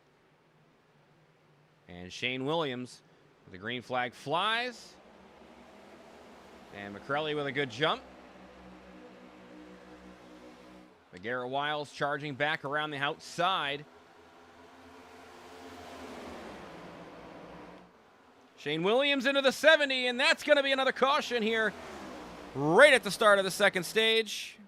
And Shane Williams. The green flag flies. And McCrelly with a good jump. But Garrett Wiles charging back around the outside. Shane Williams into the 70, and that's going to be another caution here right at the start of the second stage.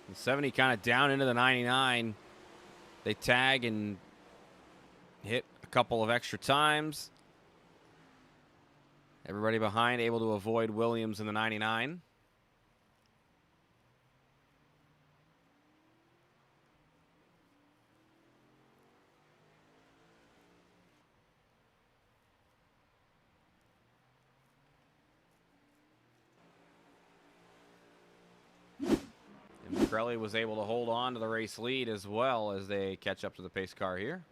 The 70 kind of down into the 99. They tag and hit a couple of extra times. Everybody behind able to avoid Williams in the 99. McCrelly was able to hold on to the race lead as well as they catch up to the pace car here.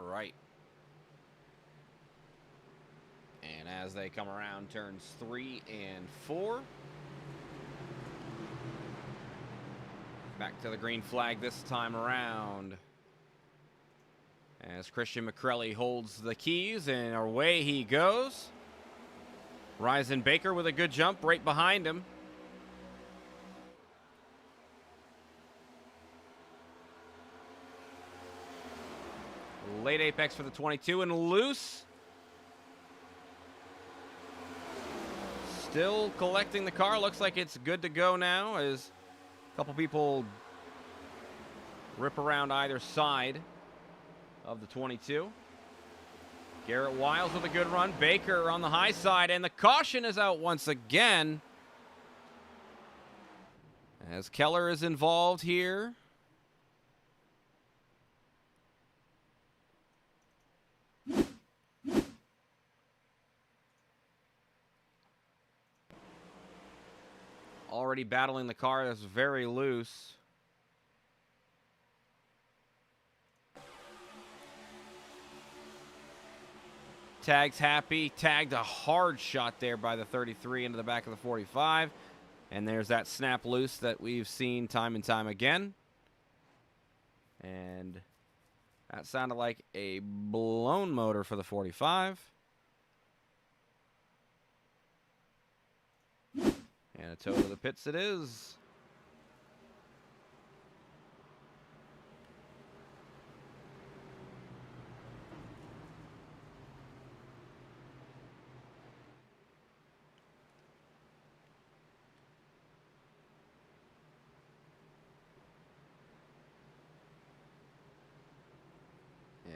Right. And as they come around turns 3 and 4. Back to the green flag this time around. As Christian McCrelly holds the keys and away he goes. Ryzen Baker with a good jump right behind him. Late apex for the 22 and loose. Still collecting the car. Looks like it's good to go now as a couple people rip around either side of the 22. Garrett Wiles with a good run. Baker on the high side, and the caution is out once again. As Keller is involved here. Already battling the car that's very loose. Tag's happy. Tagged a hard shot there by the 33 into the back of the 45. And there's that snap loose that we've seen time and time again. And that sounded like a blown motor for the 45. And a tow to the pits it is.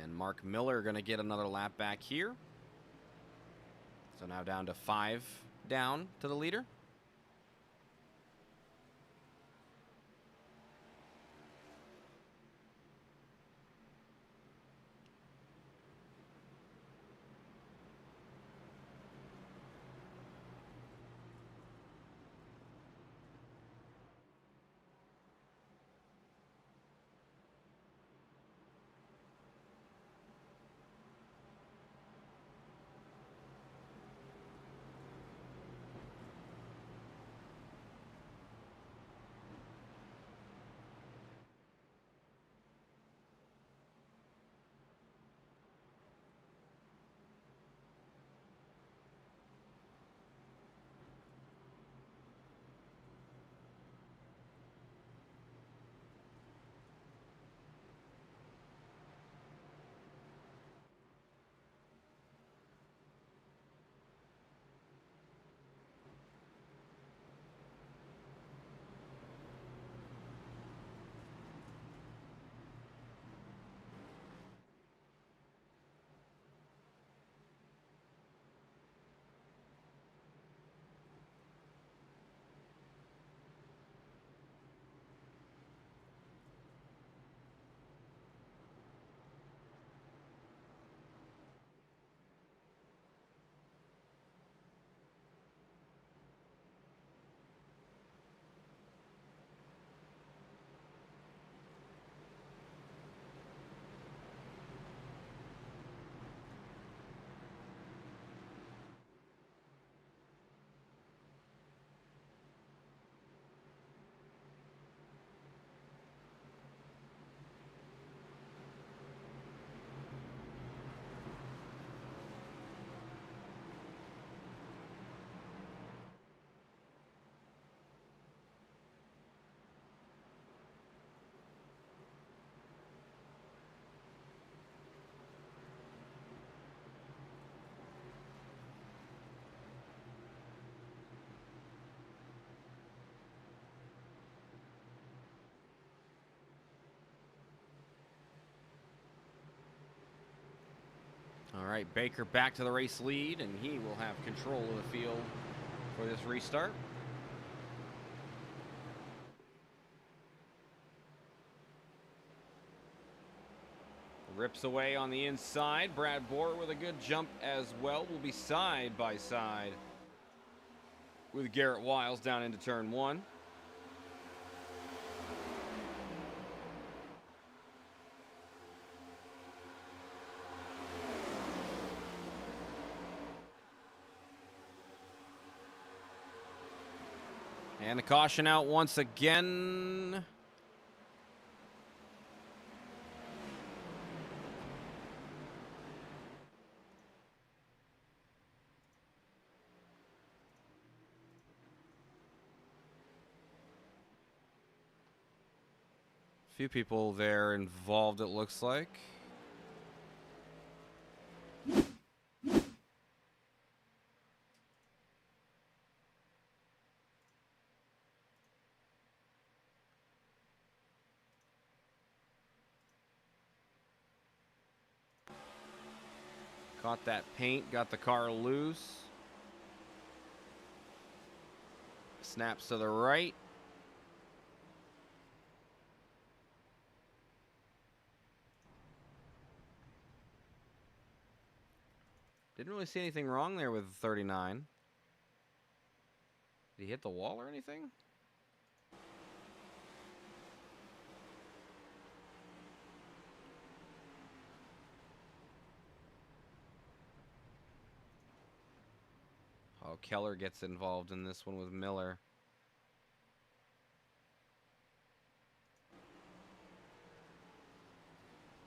And Mark Miller going to get another lap back here. So now down to 5 down to the leader. All right, Baker back to the race lead, and he will have control of the field for this restart. Rips away on the inside. Brad Bohr with a good jump as well. Will be side by side with Garrett Wiles down into turn 1. And the caution out once again. Few people there involved, it looks like. Caught that paint, got the car loose. Snaps to the right. Didn't really see anything wrong there with 39. Did he hit the wall or anything? Oh, Keller gets involved in this one with Miller.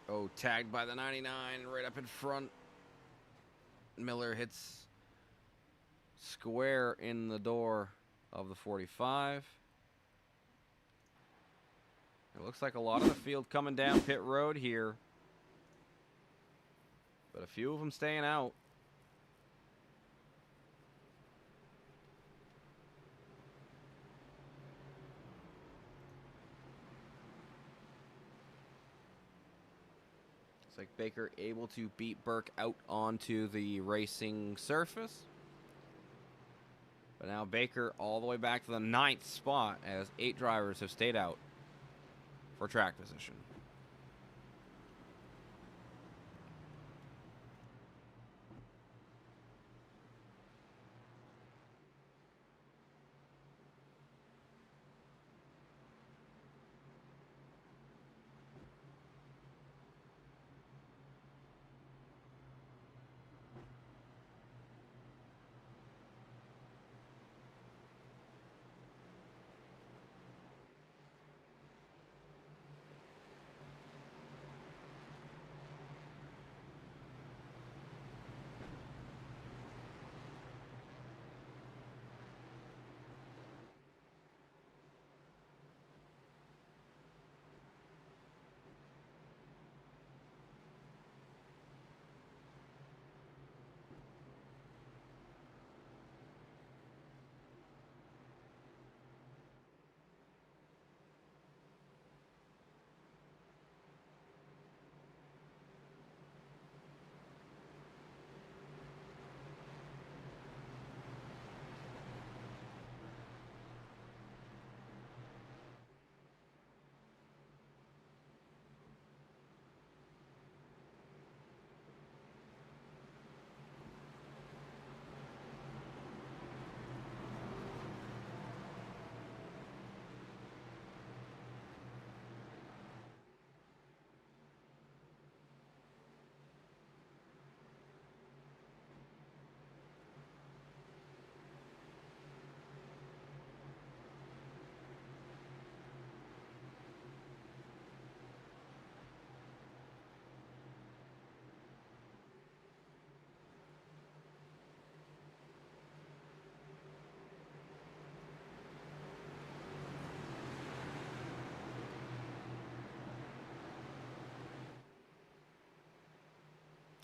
Oh, tagged by the 99 right up in front. Miller hits square in the door of the 45. It looks like a lot of the field coming down pit road here, but a few of them staying out. Looks like Baker able to beat Burke out onto the racing surface. But now Baker all the way back to the 9th spot as 8 drivers have stayed out for track position.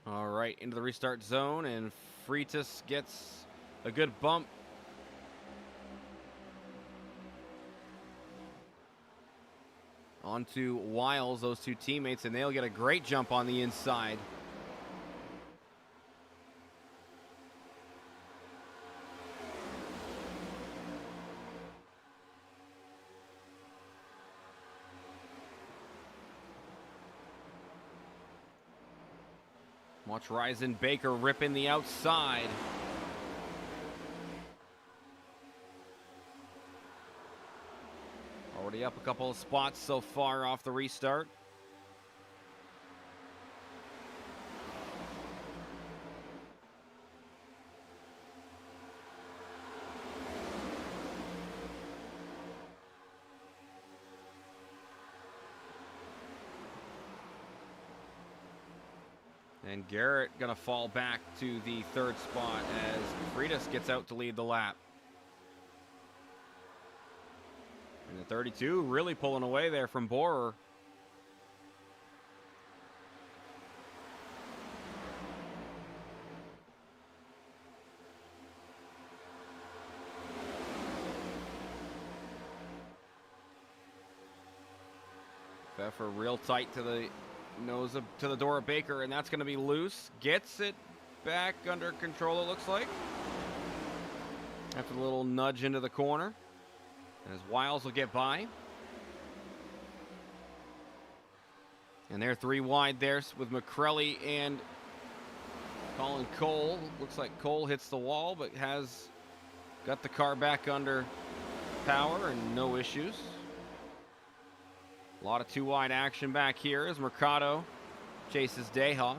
All right, into the restart zone, and Freitas gets a good bump. Onto Wiles, those two teammates, and they'll get a great jump on the inside. Watch Ryzen Baker ripping the outside. Already up a couple of spots so far off the restart. And Garrett gonna fall back to the 3rd spot as Freitas gets out to lead the lap. And the 32 really pulling away there from Borer. Pfeffer real tight to the nose to the door of Baker, and that's going to be loose. Gets it back under control, it looks like. After a little nudge into the corner. As Wiles will get by. And they're 3 wide there with McCrelly and Colin Cole. Looks like Cole hits the wall, but has got the car back under power and no issues. A lot of two wide action back here as Mercado chases Dayhoff.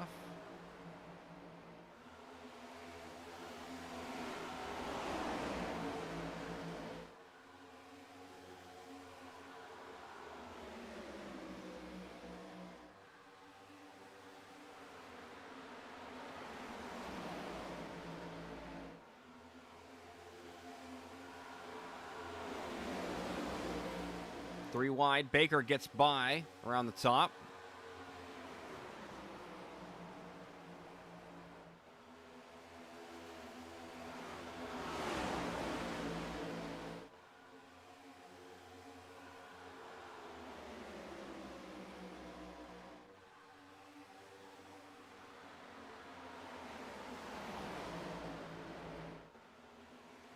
Three wide. Baker gets by around the top.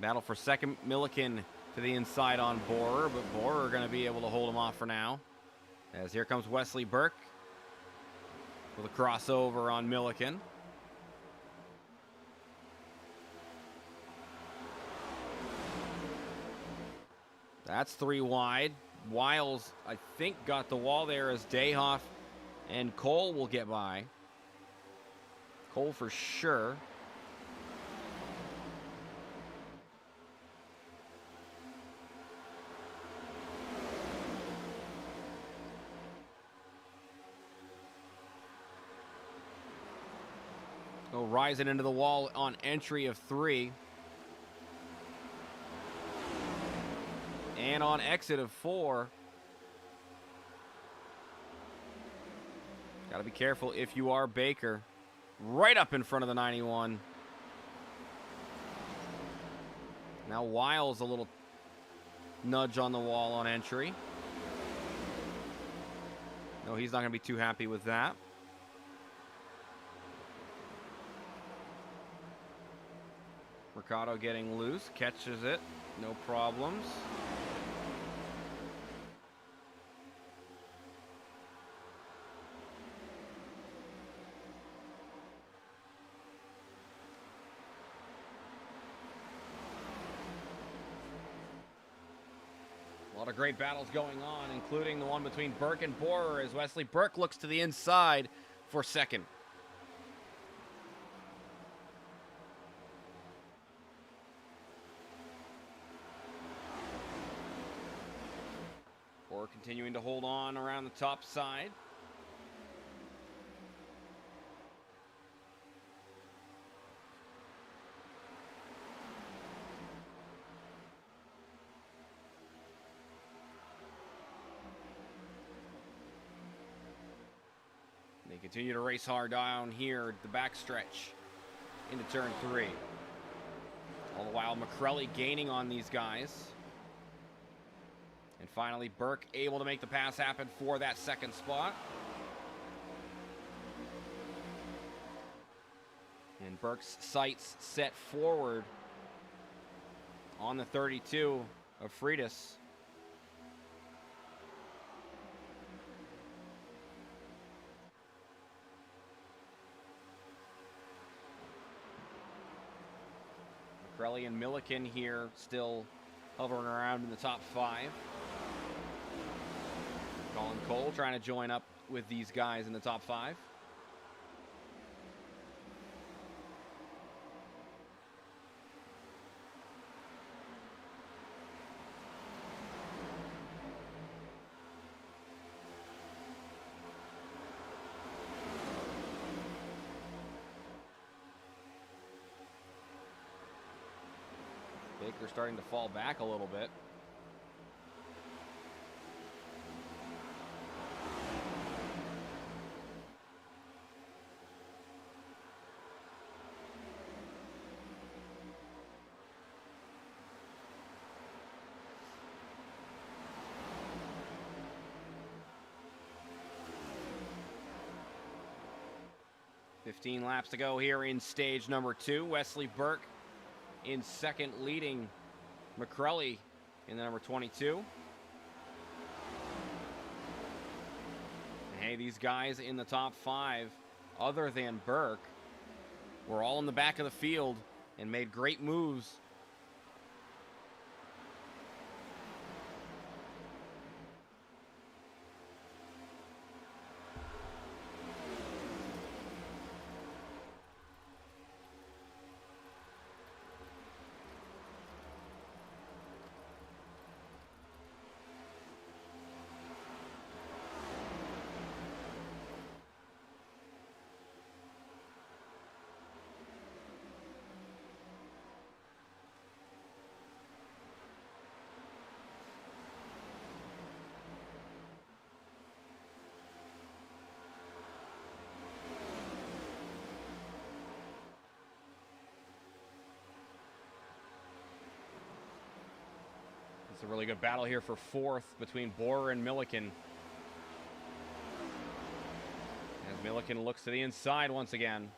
Battle for second. Milliken to the inside on Borer, but Borer going to be able to hold him off for now. As here comes Wesley Burke with a crossover on Milliken. That's three wide. Wiles, I think, got the wall there as Dayhoff and Cole will get by. Cole for sure. Go rising into the wall on entry of 3. And on exit of 4. Got to be careful if you are Baker. Right up in front of the 91. Now Wiles a little nudge on the wall on entry. No, he's not going to be too happy with that. Mercado getting loose, catches it, no problems. A lot of great battles going on, including the one between Burke and Borer as Wesley Burke looks to the inside for second. Continuing to hold on around the top side. They continue to race hard down here the backstretch into turn 3. All the while McCrelly gaining on these guys. And finally, Burke able to make the pass happen for that second spot. And Burke's sights set forward on the 32 of Freitas. McCrelly and Milliken here still hovering around in the top 5. Colin Cole trying to join up with these guys in the top 5. Baker starting to fall back a little bit. Fifteen laps to go here in stage number 2. Wesley Burke in second, leading McCrelly in the number 22. And hey, these guys in the top 5, other than Burke, were all in the back of the field and made great moves. It's a really good battle here for fourth between Borer and Milliken. As Milliken looks to the inside once again.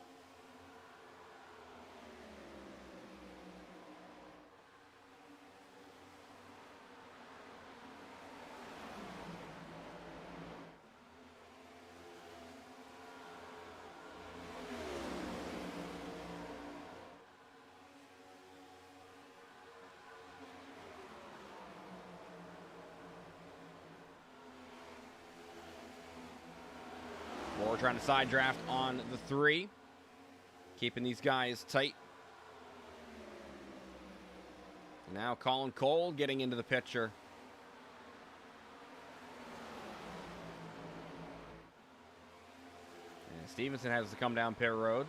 Borer trying to side draft on the 3. Keeping these guys tight. Now Colin Cole getting into the picture. And Stevenson has to come down pit road.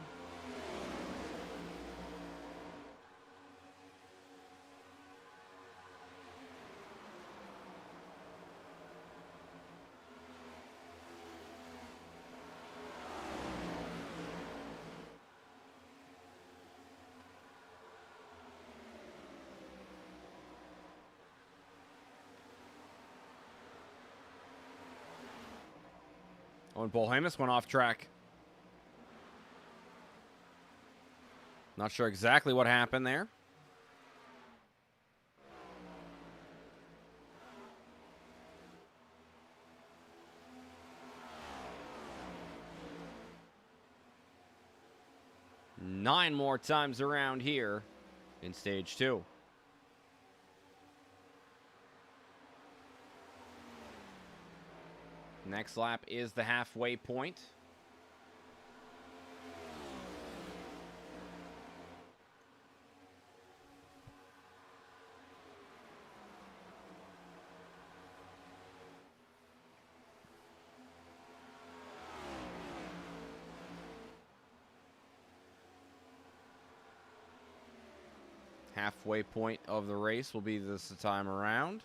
Owen Bolhamus went off track. Not sure exactly what happened there. Nine more times around here in stage 2. Next lap is the halfway point. Halfway point of the race will be this time around.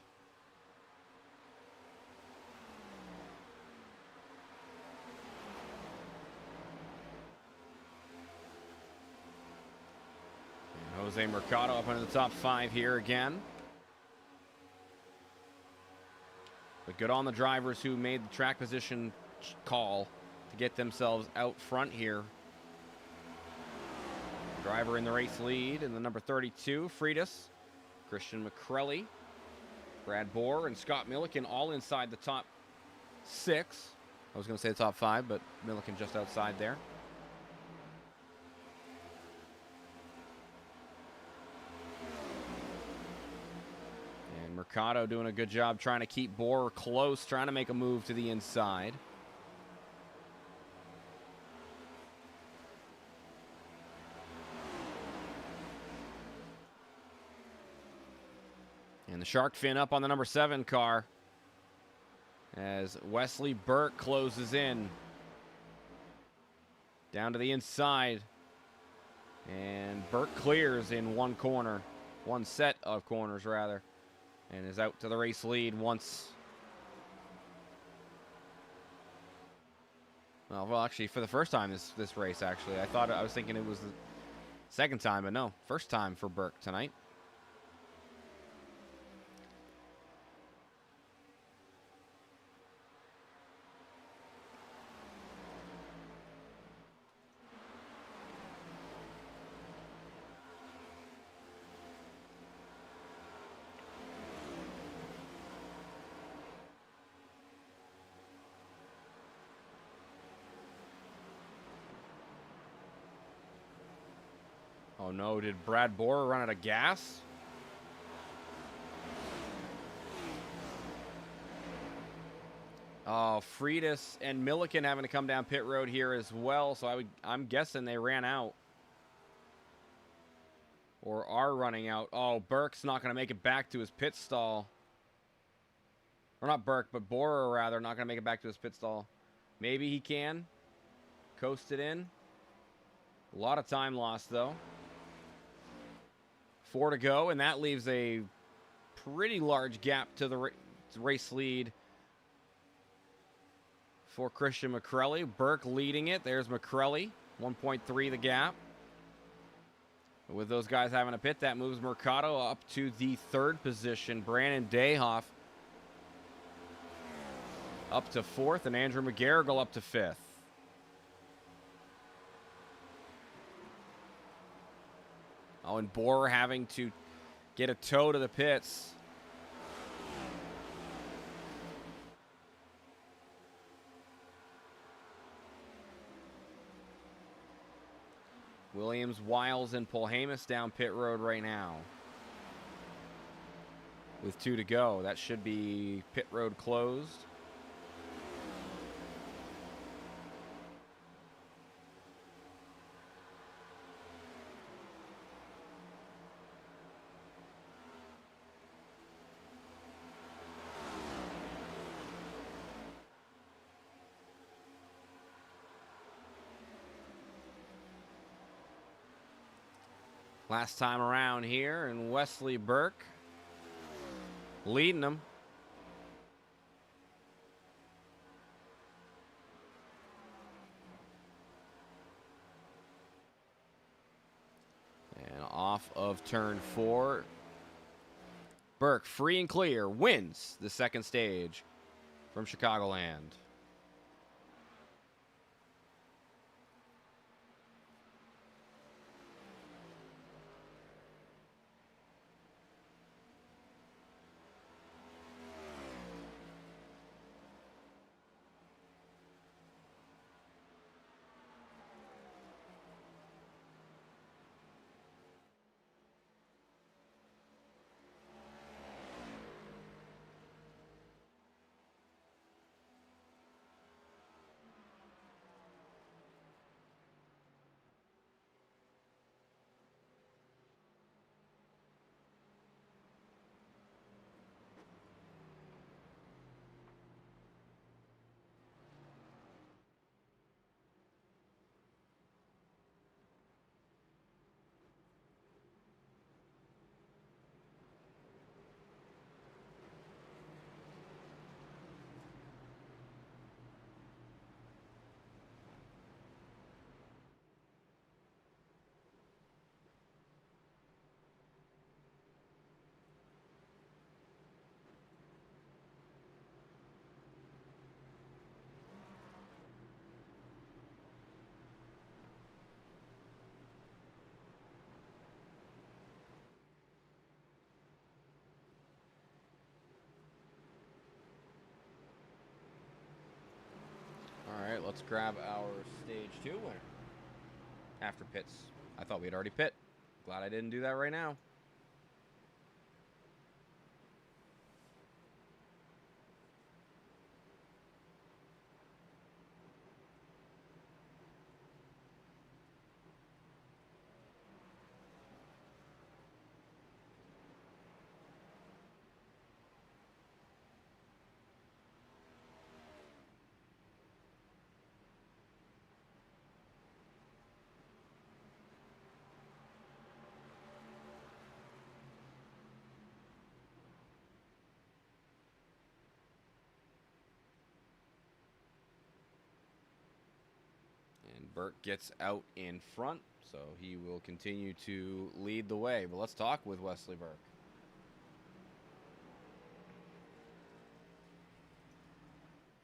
Jose Mercado up into the top 5 here again. But good on the drivers who made the track position call to get themselves out front here. Driver in the race lead in the number 32, Freitas, Christian McCrelly, Brad Borer, and Scott Milliken all inside the top 6. I was going to say the top 5, but Milliken just outside there. Mercado doing a good job trying to keep Borer close, trying to make a move to the inside. And the shark fin up on the number 7 car as Wesley Burke closes in. Down to the inside. And Burke clears in one corner. One set of corners, rather. And is out to the race lead once. Well, actually, for the first time this race, actually. I was thinking it was the second time, but no. First time for Burke tonight. Oh no, did Brad Borer run out of gas? Oh, Freitas and Milliken having to come down pit road here as well, so I'm guessing they ran out. Or are running out. Oh, Burke's not going to make it back to his pit stall. Or not Burke, but Borer, rather, not going to make it back to his pit stall. Maybe he can. Coast it in. A lot of time lost, though. 4 to go, and that leaves a pretty large gap to the race lead for Christian McCrelly. Burke leading it. There's McCrelly. 1.3 the gap. With those guys having a pit, that moves Mercado up to the 3rd position. Brandon Dayhoff up to 4th, and Andrew McGarrigle up to 5th. Oh, and Borer having to get a tow to the pits. Williams, Wiles, and Polhamus down pit road right now. With 2 to go. That should be pit road closed. Last time around here, and Wesley Burke leading them. And off of turn 4, Burke, free and clear, wins the 2nd stage from Chicagoland. All right, let's grab our stage 2 winner. After pits. I thought we'd already pit. Glad I didn't do that right now. Burke gets out in front, so he will continue to lead the way. But let's talk with Wesley Burke.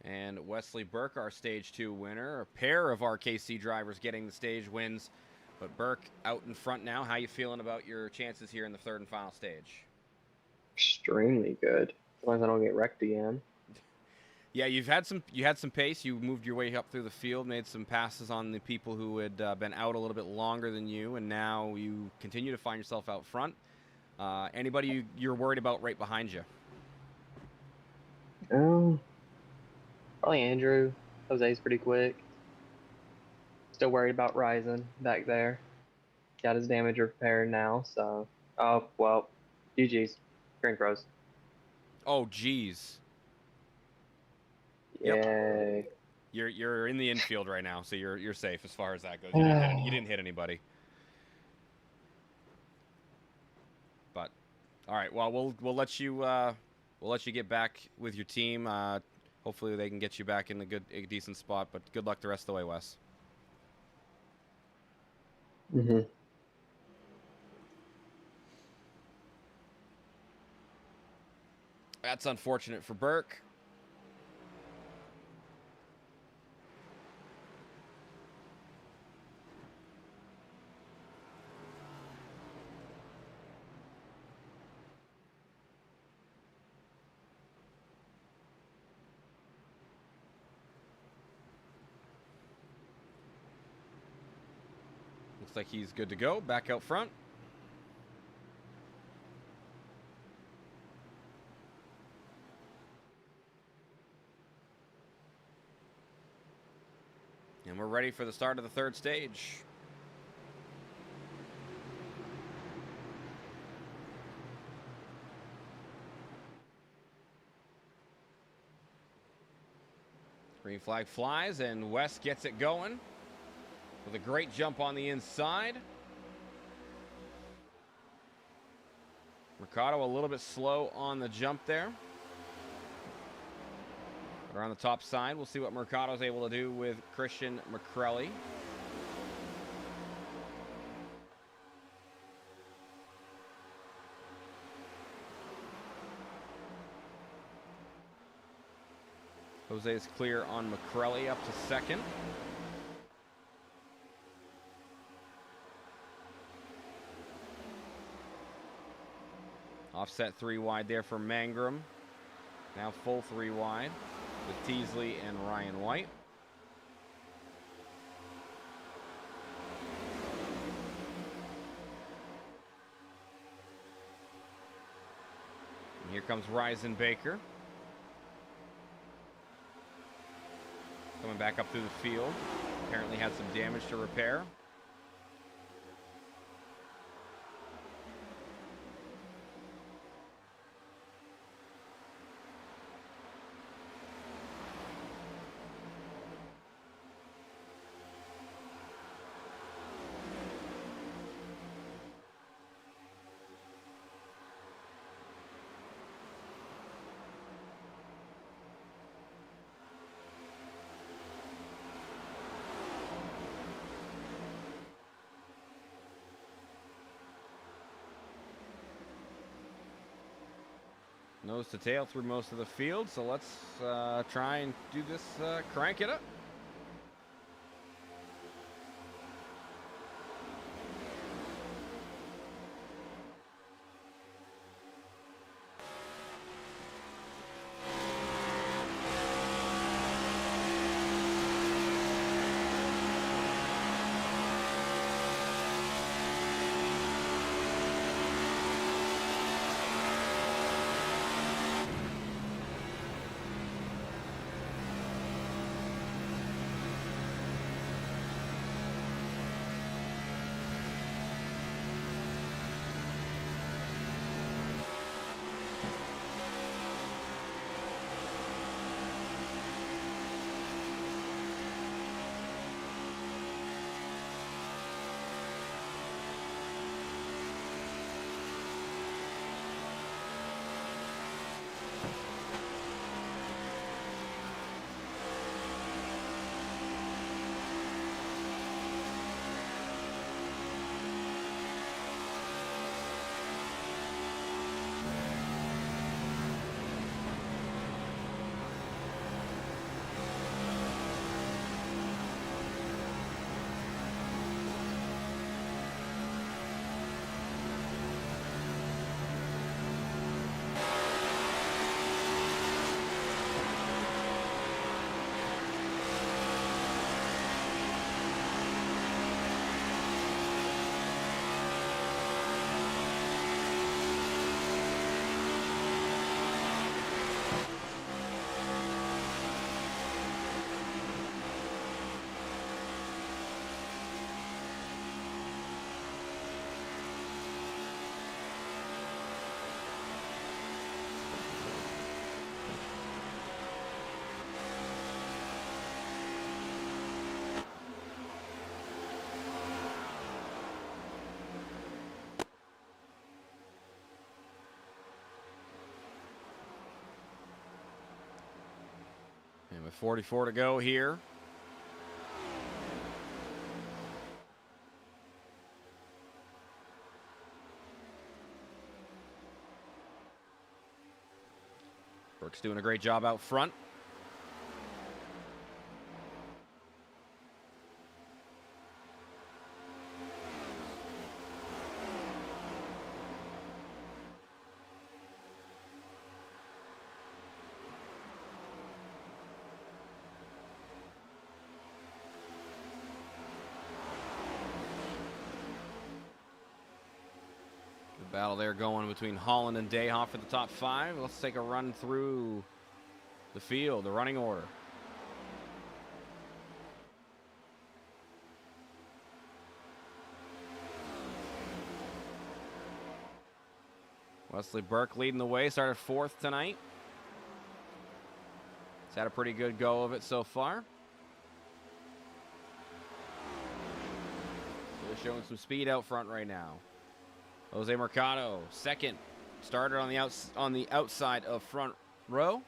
And Wesley Burke, our Stage 2 winner. A pair of RKC drivers getting the stage wins, but Burke out in front now. How you feeling about your chances here in the 3rd and final stage? Extremely good. As long as I don't get wrecked again. Yeah, you had some pace. You moved your way up through the field, made some passes on the people who had been out a little bit longer than you, and now you continue to find yourself out front. Anybody you're worried about right behind you? Probably Andrew. Jose's pretty quick. Still worried about Ryzen back there. Got his damage repaired now, so. Oh, well. GG's. Green Crows. Oh, geez. Yep. Yay. You're in the infield right now, so you're safe as far as that goes. You didn't hit anybody. But all right, well we'll let you get back with your team. Hopefully they can get you back in a decent spot. But good luck the rest of the way, Wes. Mm-hmm. That's unfortunate for Burke. Looks like he's good to go. Back out front. And we're ready for the start of the third stage. Green flag flies, and Wes gets it going with a great jump on the inside. Mercado a little bit slow on the jump there. But on the top side, we'll see what Mercado's able to do with Christian McCrelly. Jose is clear on McCrelly up to second. Offset 3 wide there for Mangrum. Now full 3 wide with Teasley and Ryan White. And here comes Ryzen Baker. Coming back up through the field. Apparently had some damage to repair. Nose to tail through most of the field, so let's try and do this, crank it up. With 44 to go here. Burke's doing a great job out front. Battle there going between Holland and Dayhoff for the top 5. Let's take a run through the field, the running order. Wesley Burke leading the way, started 4th tonight. He's had a pretty good go of it so far. Really showing some speed out front right now. Jose Mercado, 2nd, started on the outside of front row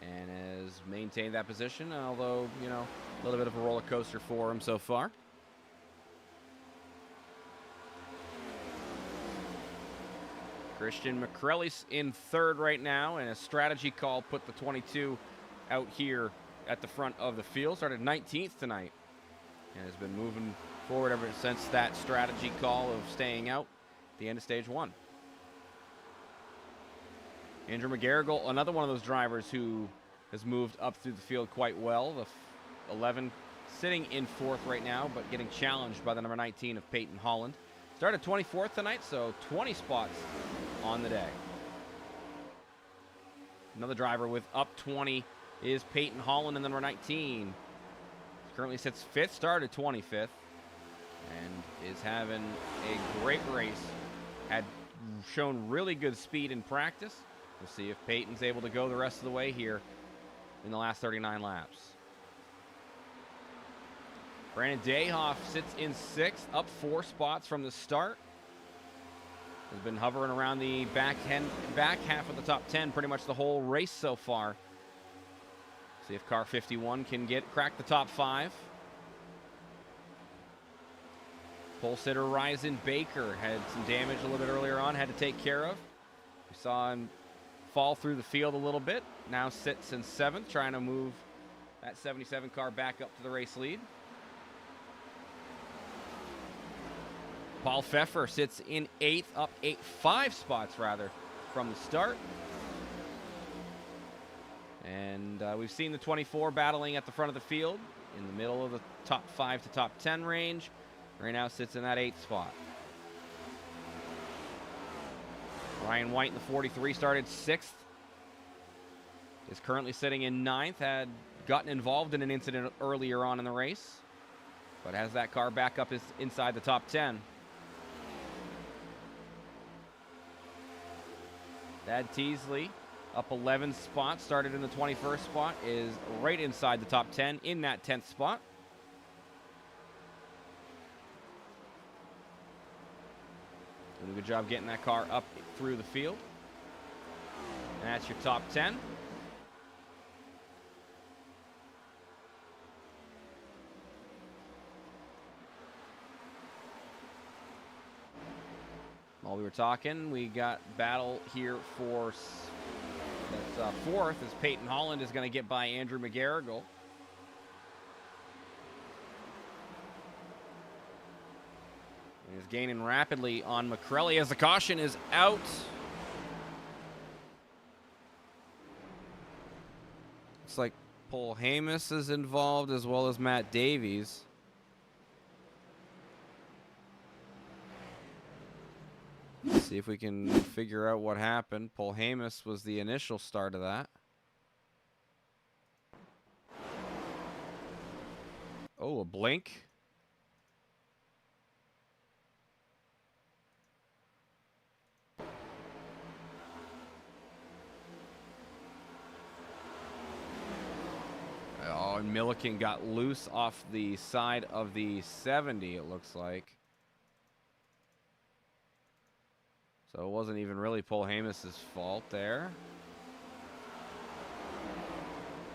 and has maintained that position, although, you know, a little bit of a roller coaster for him so far. Christian McCrelly's in 3rd right now, and a strategy call put the 22 out here at the front of the field. Started 19th tonight and has been moving forward ever since that strategy call of staying out the end of stage 1. Andrew McGarrigle, another one of those drivers who has moved up through the field quite well. The 11 sitting in 4th right now, but getting challenged by the number 19 of Peyton Holland. Started 24th tonight, so 20 spots on the day. Another driver with up 20 is Peyton Holland in the number 19. Currently sits 5th, started 25th, and is having a great race. Had shown really good speed in practice. We'll see if Peyton's able to go the rest of the way here in the last 39 laps. Brandon Dayhoff sits in 6th, up 4 spots from the start. Has been hovering around the back half of the top 10 pretty much the whole race so far. See if car 51 can crack the top 5. Pole sitter Ryzen Baker had some damage a little bit earlier on, had to take care of. We saw him fall through the field a little bit. Now sits in 7th, trying to move that 77 car back up to the race lead. Paul Pfeffer sits in 8th, up 5 spots rather from the start. And we've seen the 24 battling at the front of the field in the middle of the top 5 to top 10 range. Right now sits in that 8th spot. Ryan White in the 43 started 6th. Is currently sitting in 9th. Had gotten involved in an incident earlier on in the race, but has that car back up inside the top 10. Thad Teasley up 11 spots, started in the 21st spot, is right inside the top 10 in that 10th spot. Doing a good job getting that car up through the field. And that's your top 10. While we were talking, we got battle here for that's 4th as Peyton Holland is going to get by Andrew McGarrigle. He's gaining rapidly on McCrelly as the caution is out. Looks like Paul Hamus is involved as well as Matt Davies. Let's see if we can figure out what happened. Paul Hamus was the initial start of that. Oh, a blink. Oh, and Milliken got loose off the side of the 70, it looks like. So it wasn't even really Paul Hamus's fault there.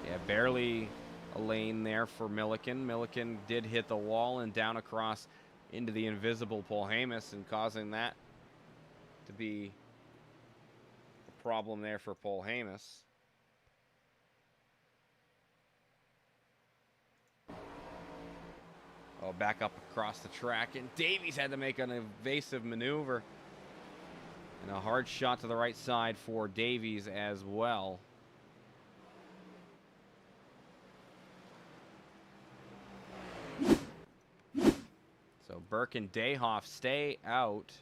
Yeah, barely a lane there for Milliken. Milliken did hit the wall and down across into the invisible Polhamus, and causing that to be a problem there for Polhamus. Oh, back up across the track, and Davies had to make an evasive maneuver. And a hard shot to the right side for Davies as well. So Burke and Dayhoff stay out.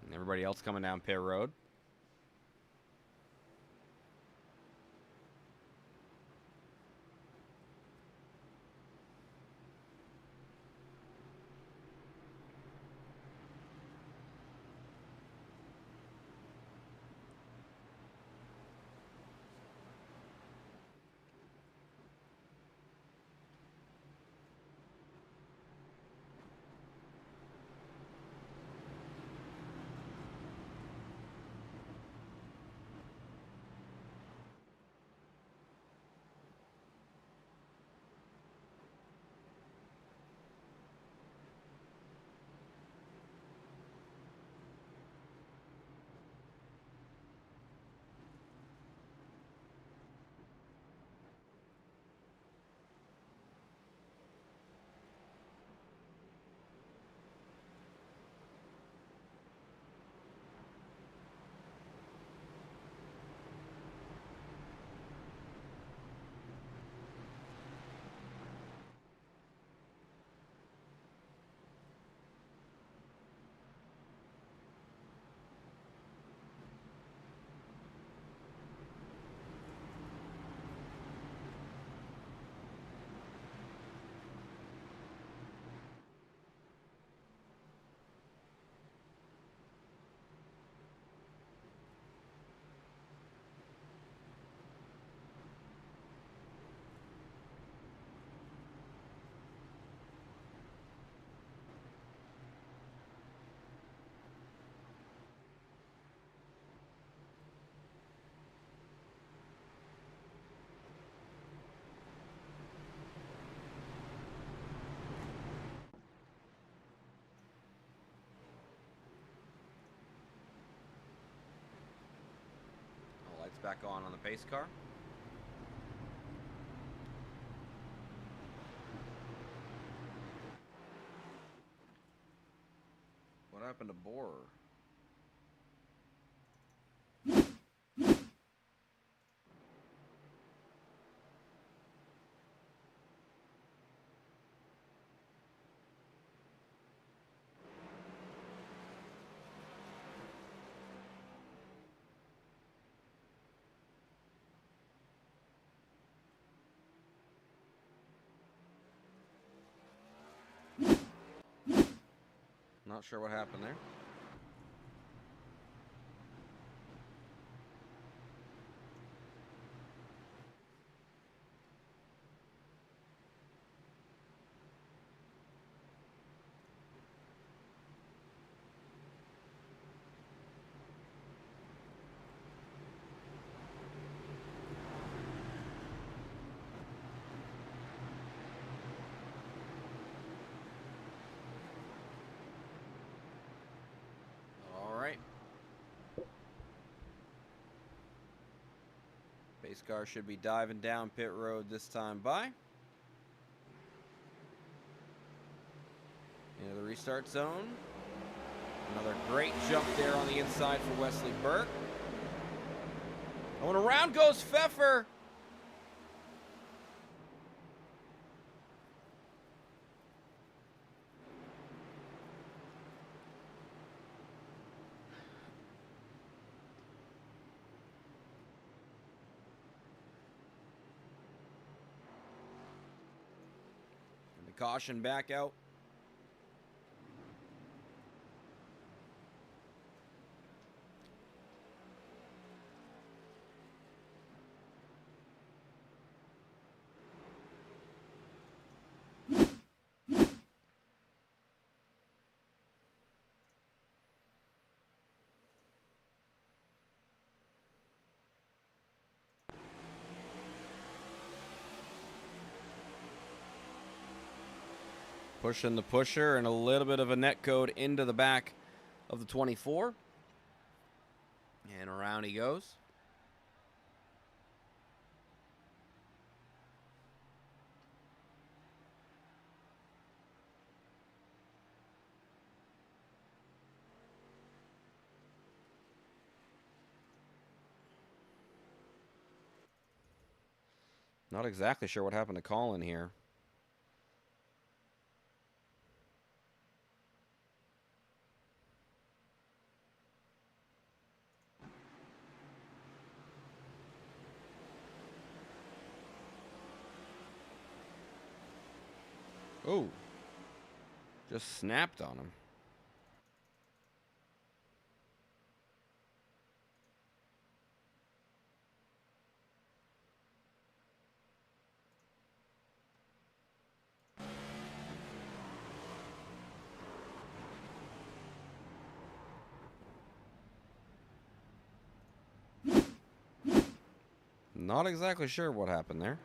And everybody else coming down pit road. Lights back on the pace car. What happened to Borer? Not sure what happened there. Pace car should be diving down pit road this time by. Into the restart zone. Another great jump there on the inside for Wesley Burke. Oh, and around goes Pfeffer. Caution back out Pushing the pusher and a little bit of a net code into the back of the 24. And around he goes. Not exactly sure what happened to Colin here. Oh, just snapped on him. Not exactly sure what happened there.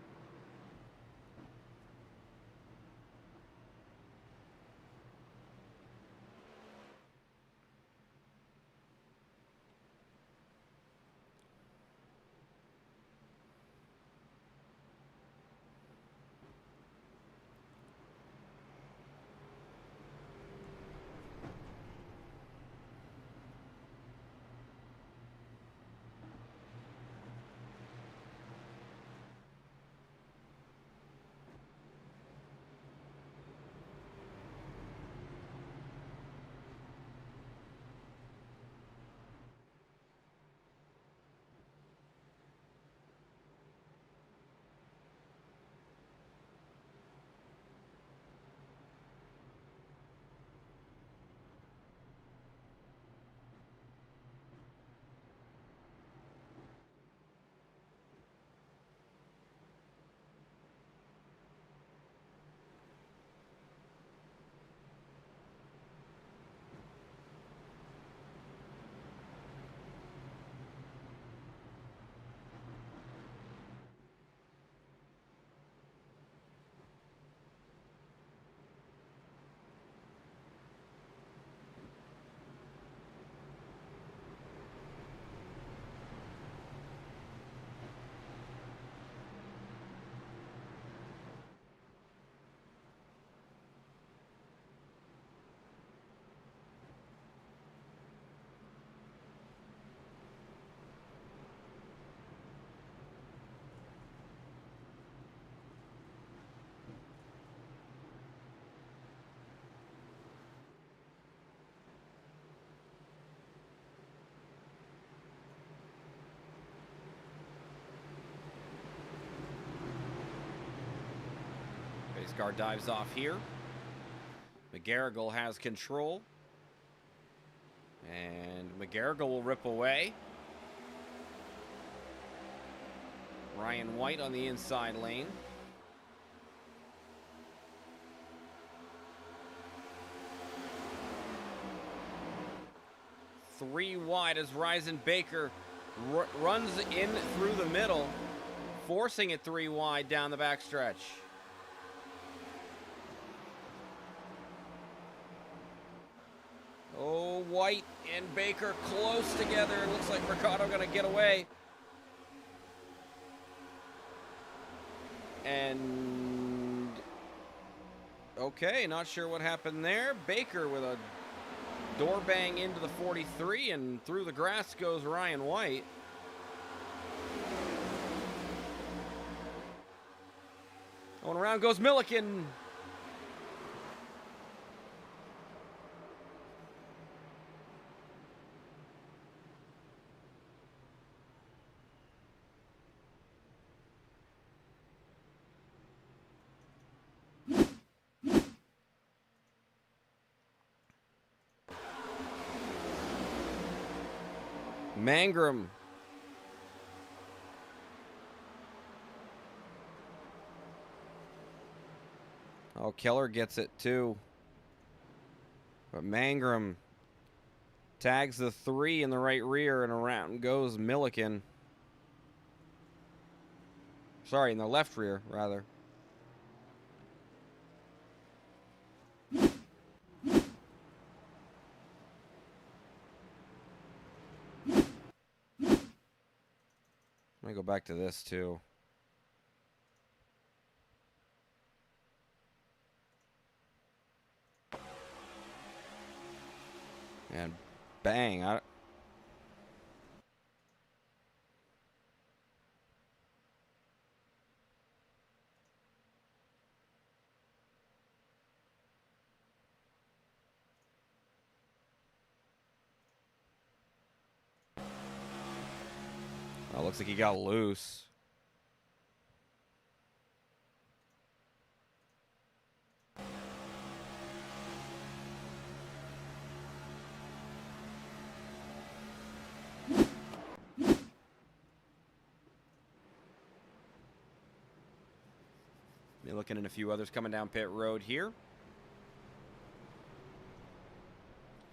Race car dives off here. McGarrigle has control. And McGarrigle will rip away. Ryan White on the inside lane. Three wide as Ryzen Baker runs in through the middle, forcing it three wide down the backstretch. Oh, White and Baker close together. It looks like Ricardo going to get away. And okay, not sure what happened there. Baker with a door bang into the 43, and through the grass goes Ryan White. Going around goes Milliken. Mangrum. Oh, Keller gets it too. But Mangrum tags the 3 in the right rear, and around goes Milliken. Sorry, in the left rear, rather. back to this, too. And bang. Oh, looks like he got loose. You're looking at a few others coming down pit road here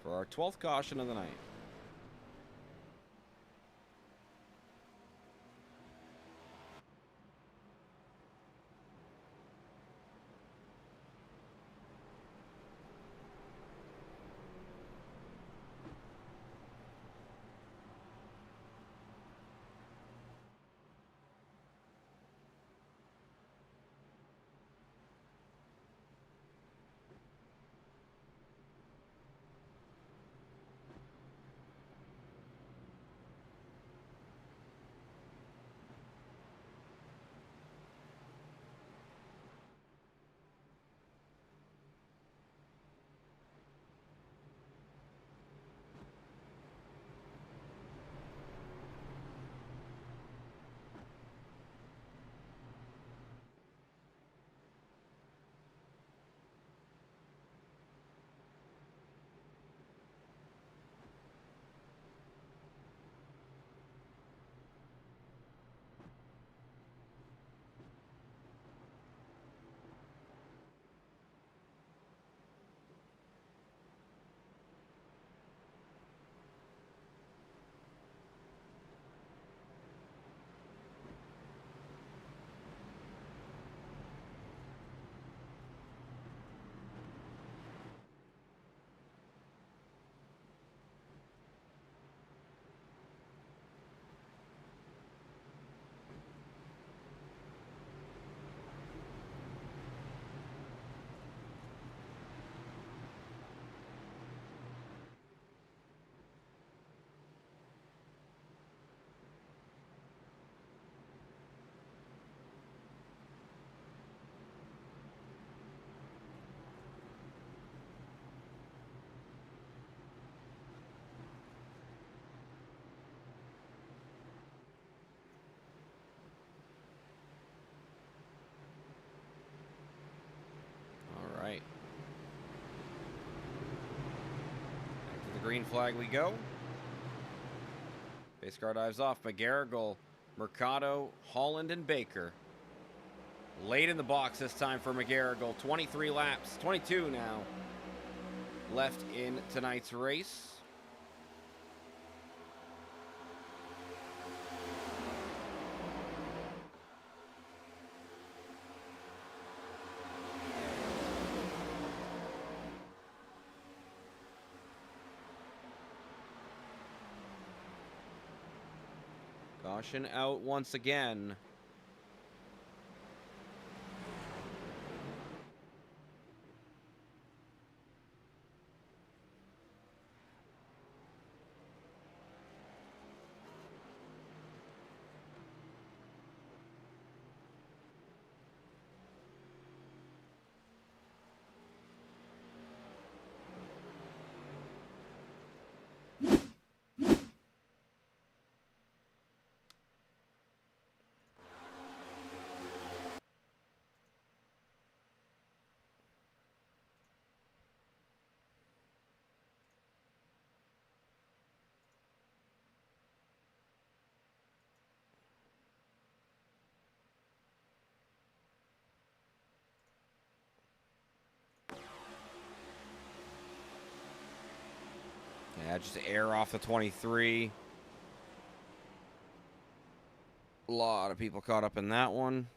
for our 12th caution of the night. All right. Back to the green flag we go. Base car dives off. McGarrigle, Mercado, Holland, and Baker. Late in the box this time for McGarrigle. 23 laps, 22 now, left in tonight's race. Caution out once again. Yeah, just air off the 23. A lot of people caught up in that one.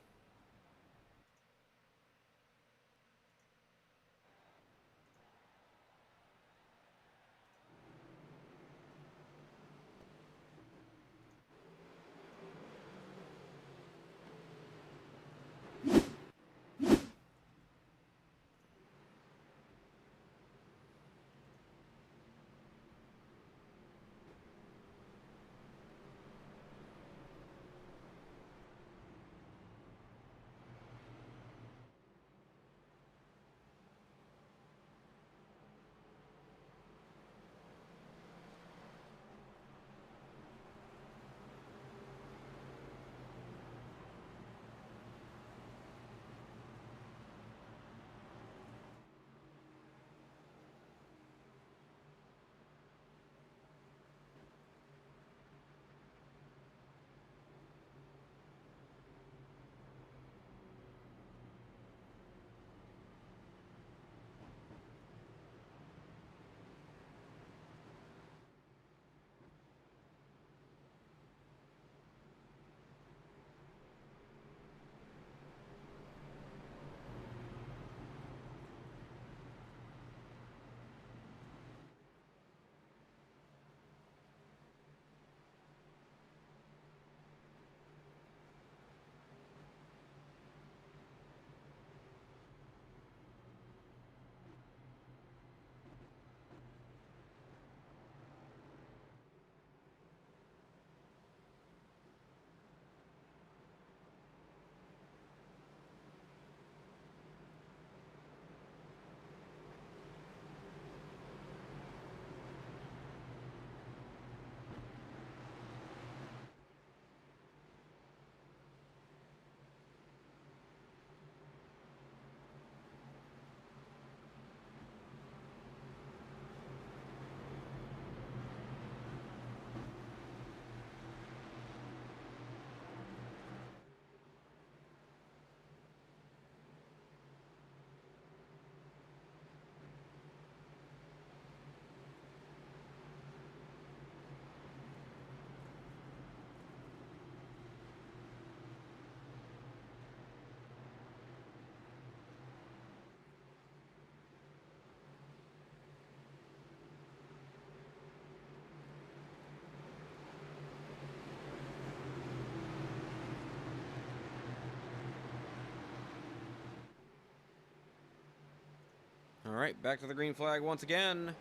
right, back to the green flag once again.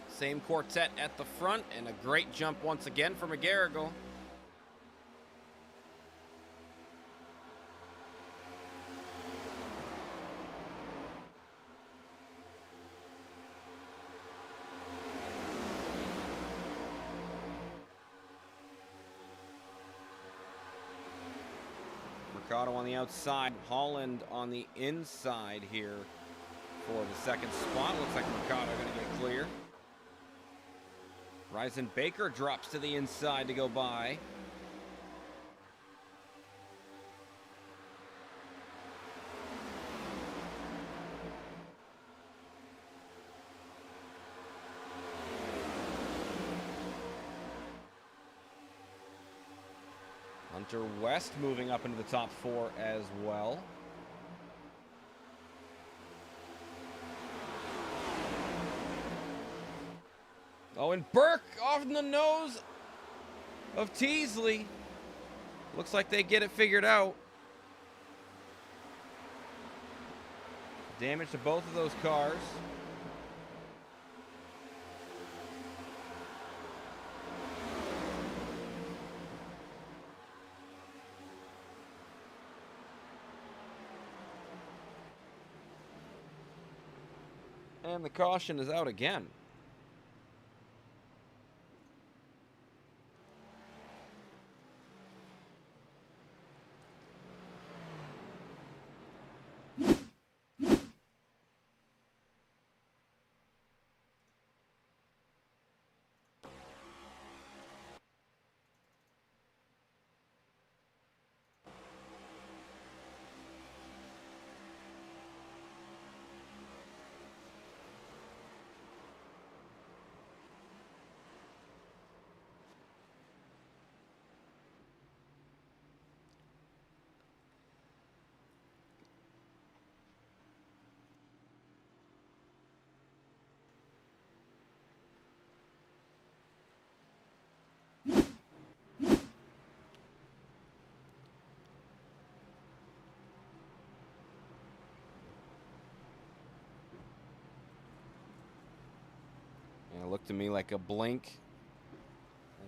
Same quartet at the front, and a great jump once again for McGarrigle. Mercado on the outside, Holland on the inside here for the second spot. Looks like Mercado going to get clear. Ryzen Baker drops to the inside to go by. Hunter West moving up into the top 4 as well. Oh, and Burke off in the nose of Teasley. Looks like they get it figured out. Damage to both of those cars. And the caution is out again. And it looked to me like a blink,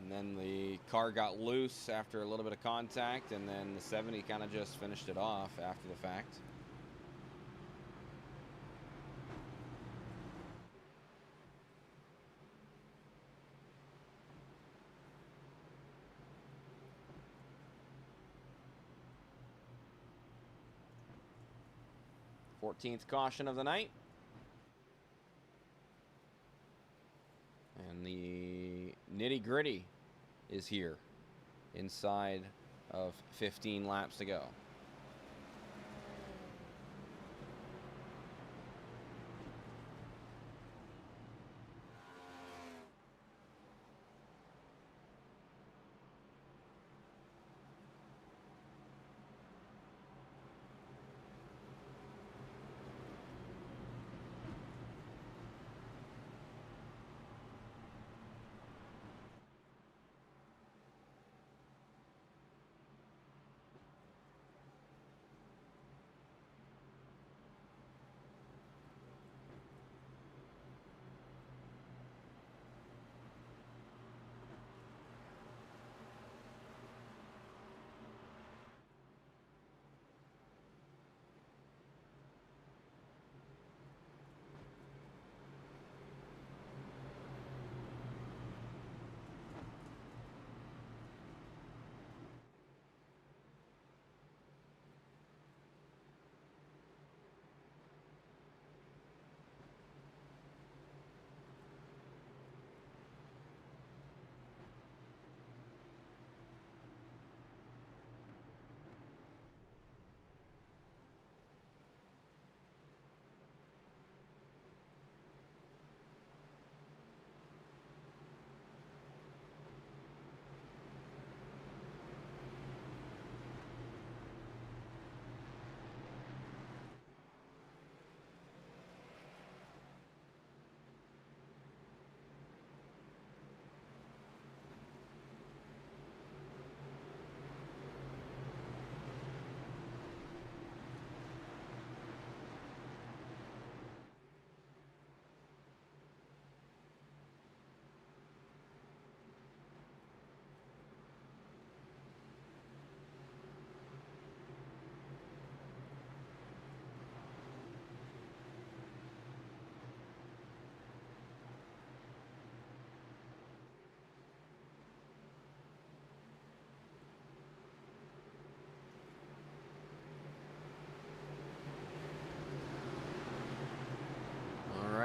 and then the car got loose after a little bit of contact, and then the 70 kind of just finished it off after the fact. Fourteenth caution of the night. And the nitty-gritty is here inside of 15 laps to go.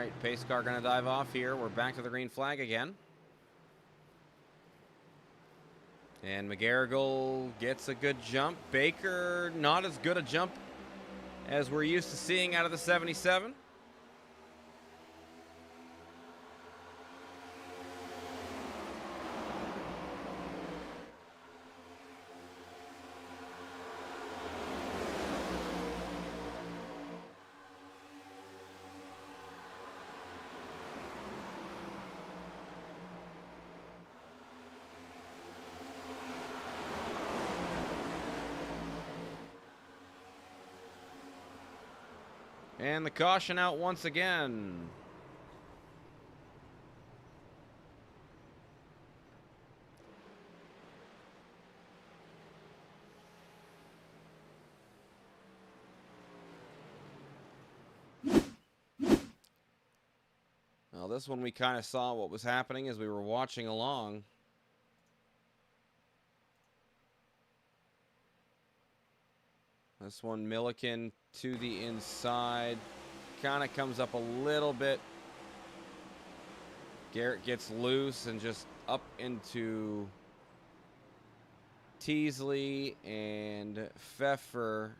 right, pace car going to dive off here. We're back to the green flag again. And McGarrigle gets a good jump. Baker, not as good a jump as we're used to seeing out of the 77. And the caution out once again. Well, this one we kind of saw what was happening as we were watching along. This one, Milliken to the inside. Kind of comes up a little bit. Garrett gets loose and just up into Teasley and Pfeffer.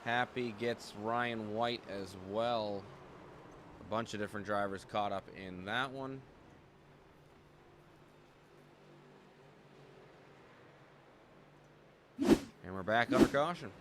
Happy gets Ryan White as well. A bunch of different drivers caught up in that one. And we're back under caution.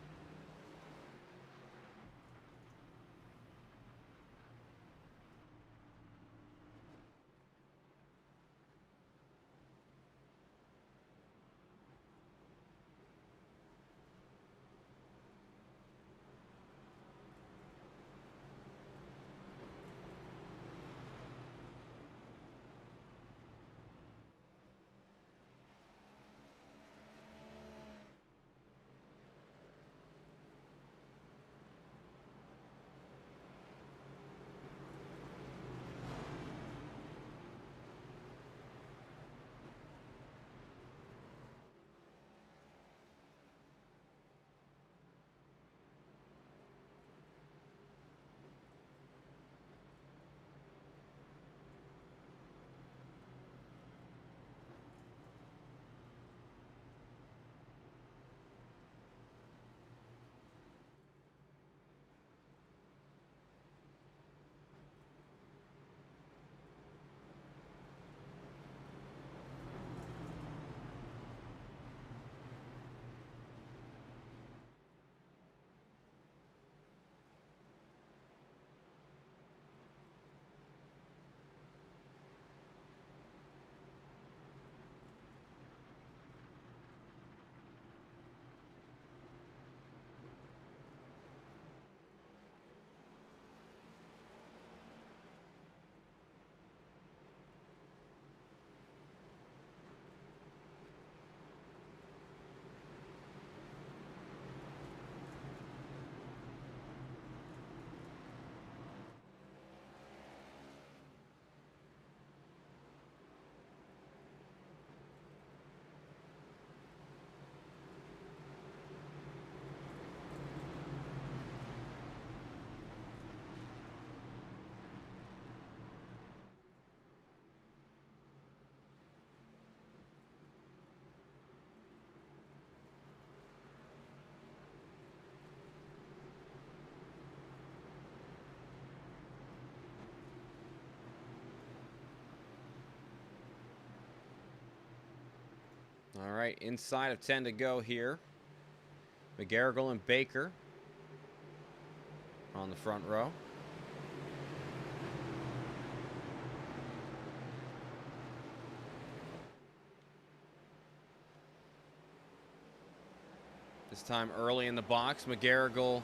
All right, inside of 10 to go here. McGarrigle and Baker on the front row. This time early in the box. McGarrigle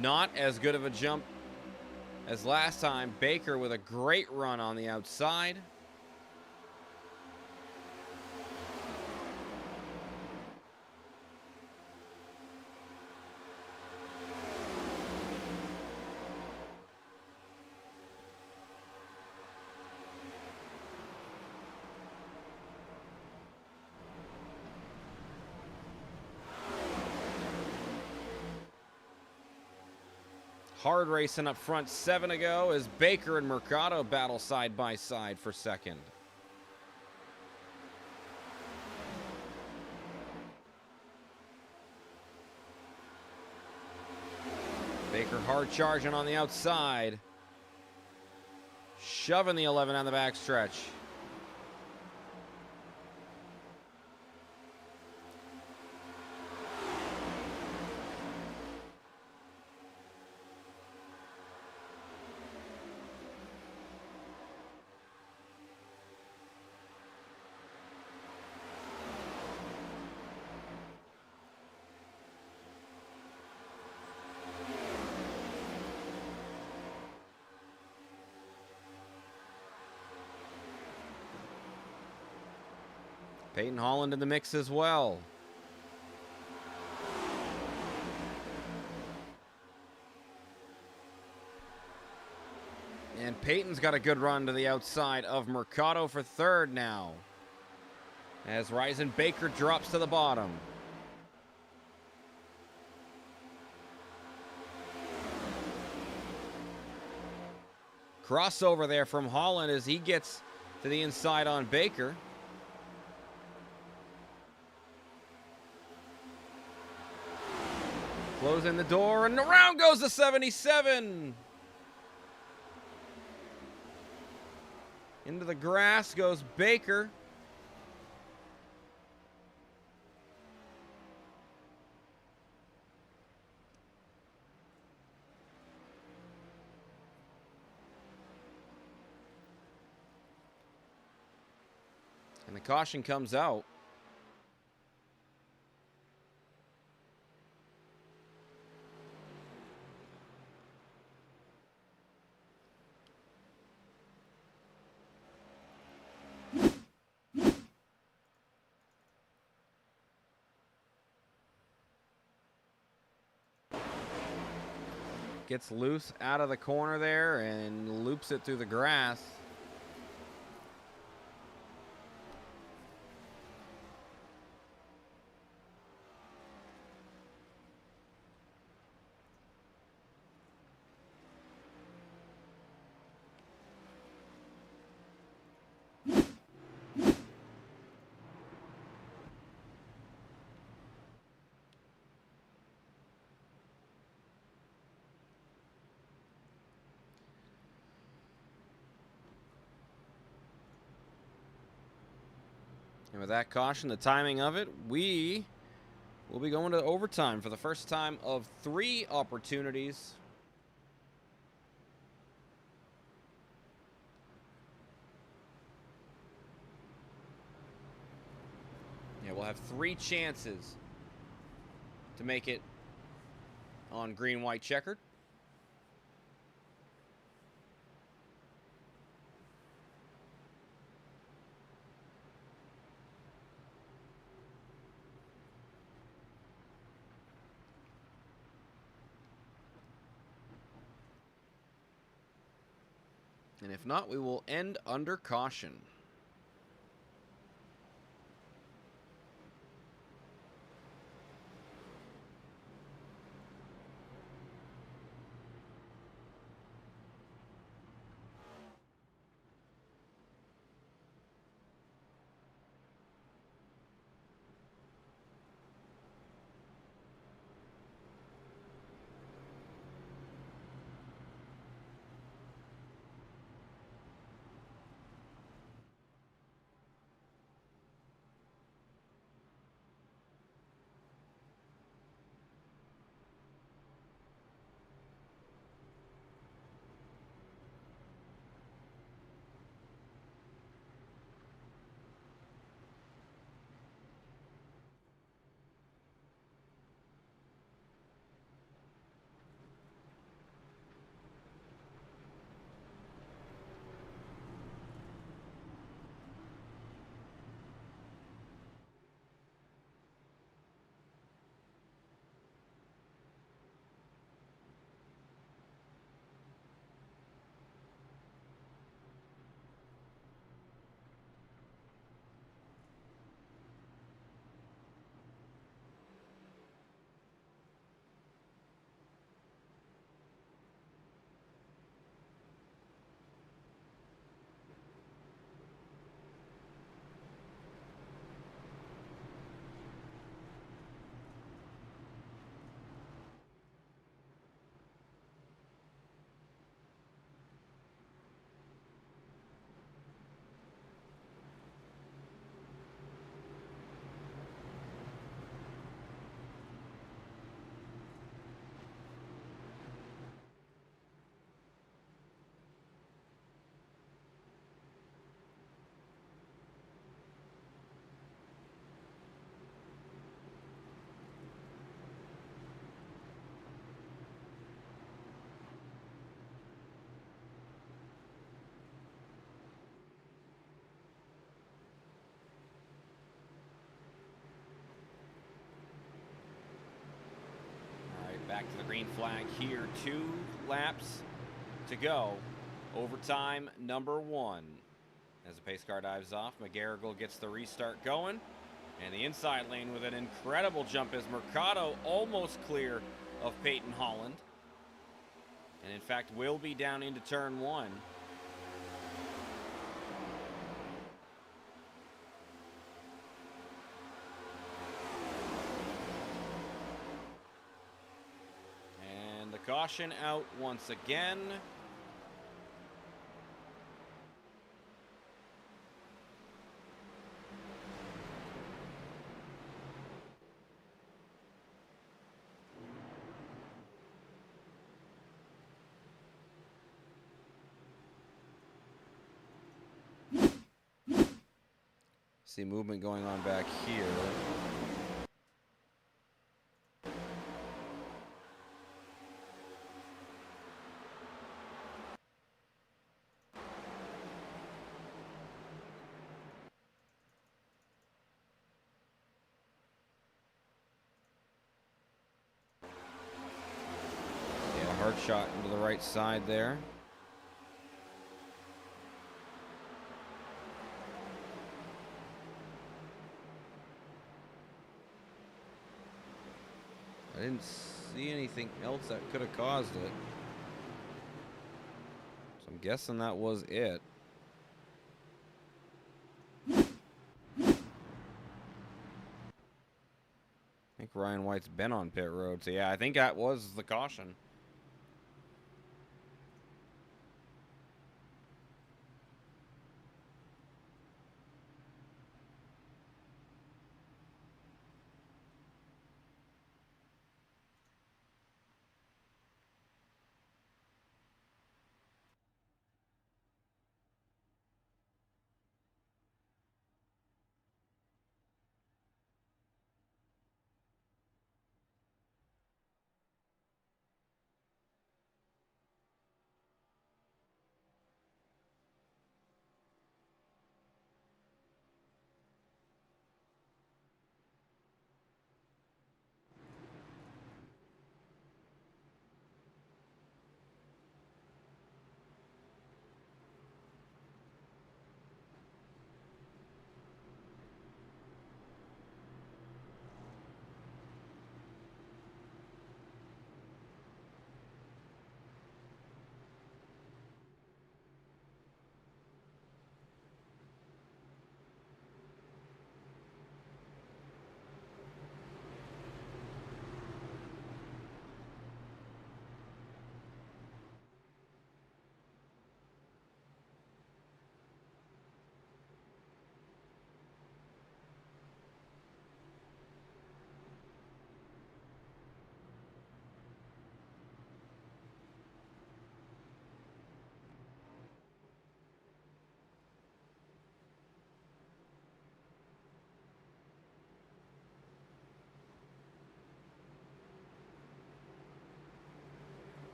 not as good of a jump as last time. Baker with a great run on the outside. Hard racing up front, 7 to go as Baker and Mercado battle side by side for second. Baker hard charging on the outside. Shoving the 11 on the backstretch. Peyton Holland in the mix as well. And Peyton's got a good run to the outside of Mercado for third now. As Ryzen Baker drops to the bottom. Crossover there from Holland as he gets to the inside on Baker. Closing the door, and around goes the 77. Into the grass goes Baker. And the caution comes out. Gets loose out of the corner there and loops it through the grass. And with that caution, the timing of it, we will be going to overtime for the first time of 3 opportunities. Yeah, we'll have 3 chances to make it on green, white, checkered. And if not, we will end under caution. Back to the green flag here. 2 laps to go. Overtime number 1. As the pace car dives off, McGarrigle gets the restart going. And the inside lane with an incredible jump is Mercado, almost clear of Peyton Holland. And in fact, will be down into turn 1. And the caution out once again. See movement going on back here. Yeah, hard shot into the right side there. I didn't see anything else that could have caused it. So I'm guessing that was it. I think Ryan White's been on pit road. So yeah, I think that was the caution.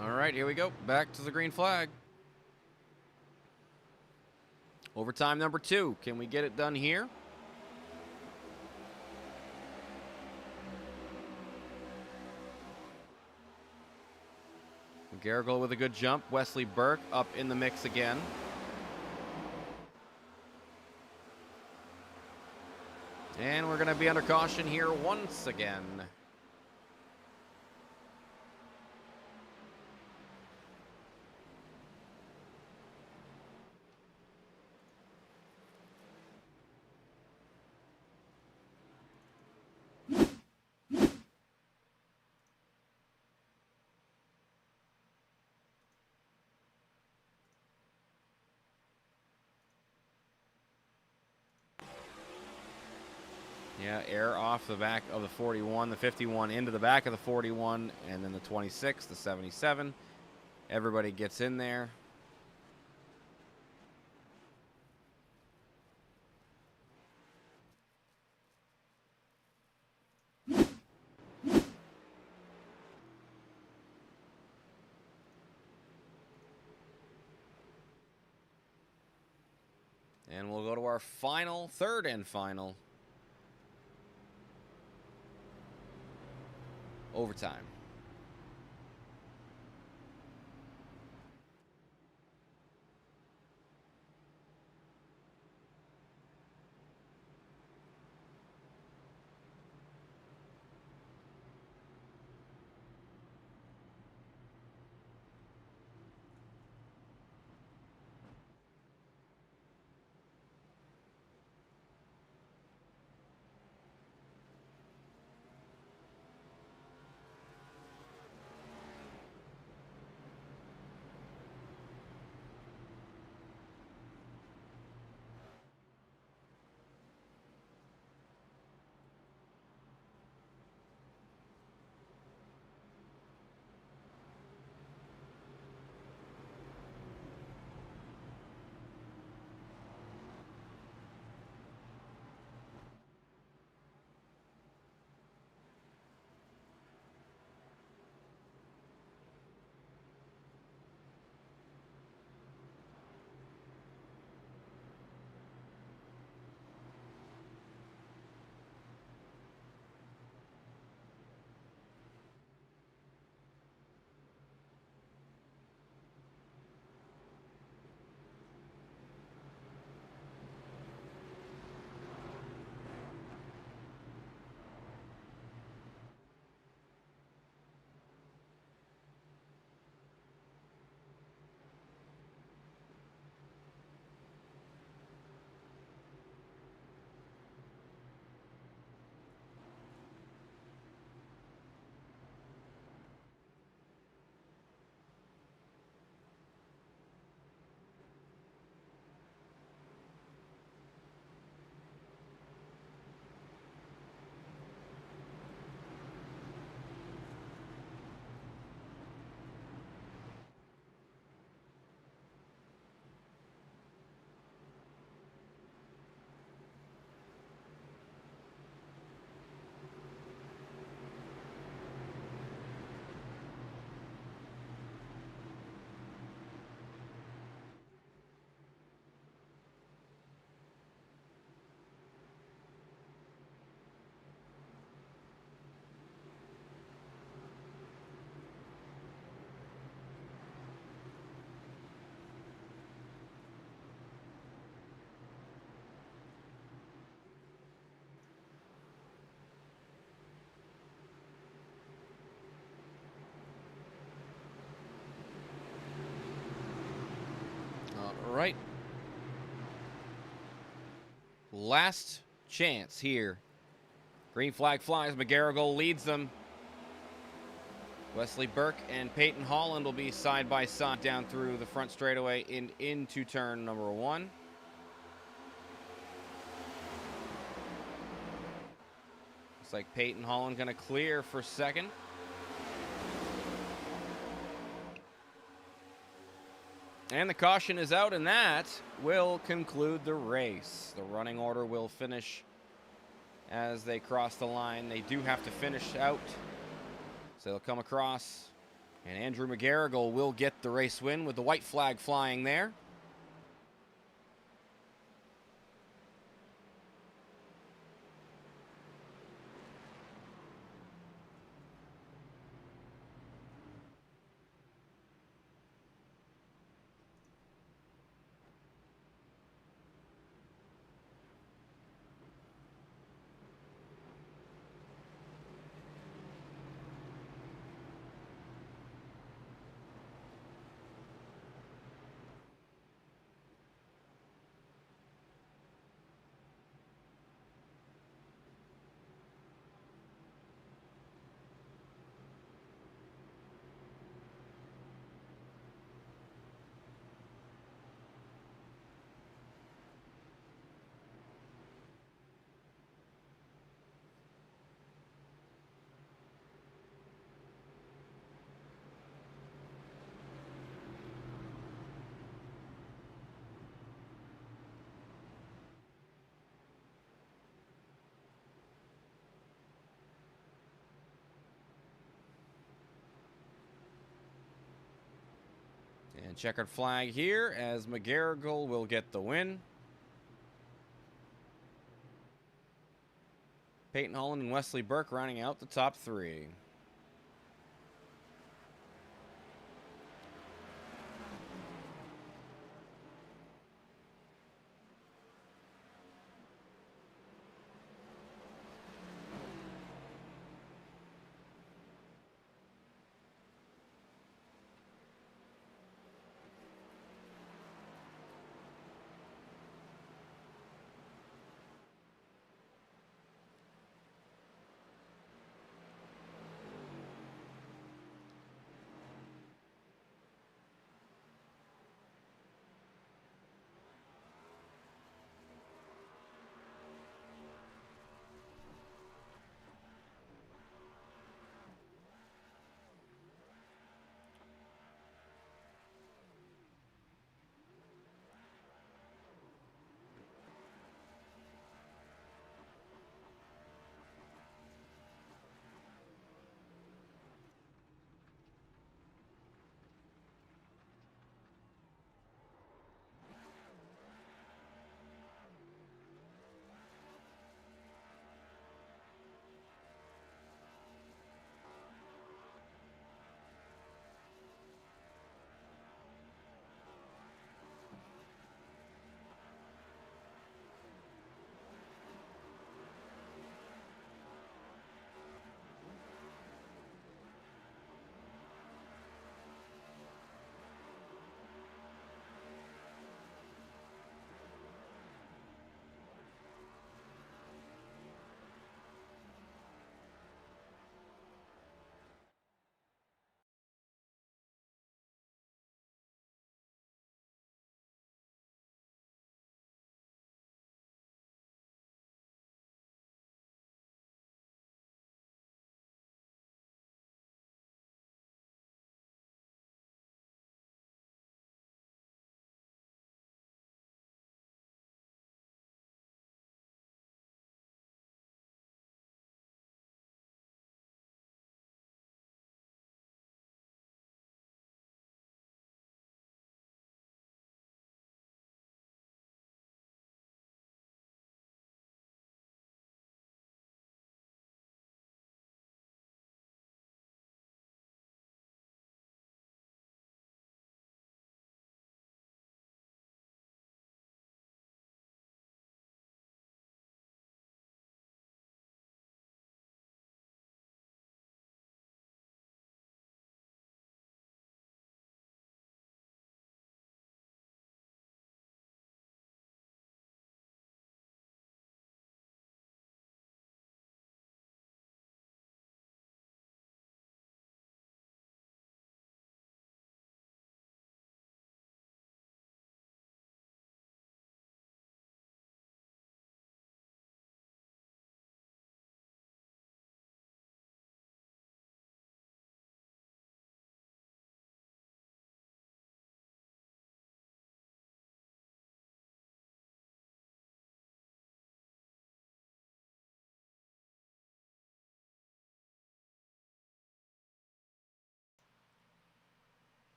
All right, here we go. Back to the green flag. Overtime number 2. Can we get it done here? Garrigle with a good jump. Wesley Burke up in the mix again. And we're going to be under caution here once again. Yeah, air off the back of the 41, the 51 into the back of the 41, and then the 26, the 77. Everybody gets in there. And we'll go to our final, third and final overtime. All right. Last chance here. Green flag flies. McGarrigle leads them. Wesley Burke and Peyton Holland will be side by side down through the front straightaway and into turn number 1. Looks like Peyton Holland going to clear for second. And the caution is out, and that will conclude the race. The running order will finish as they cross the line. They do have to finish out, so they'll come across, and Andrew McGarrigle will get the race win with the white flag flying there. And checkered flag here as McGarrigle will get the win. Peyton Holland and Wesley Burke rounding out the top 3.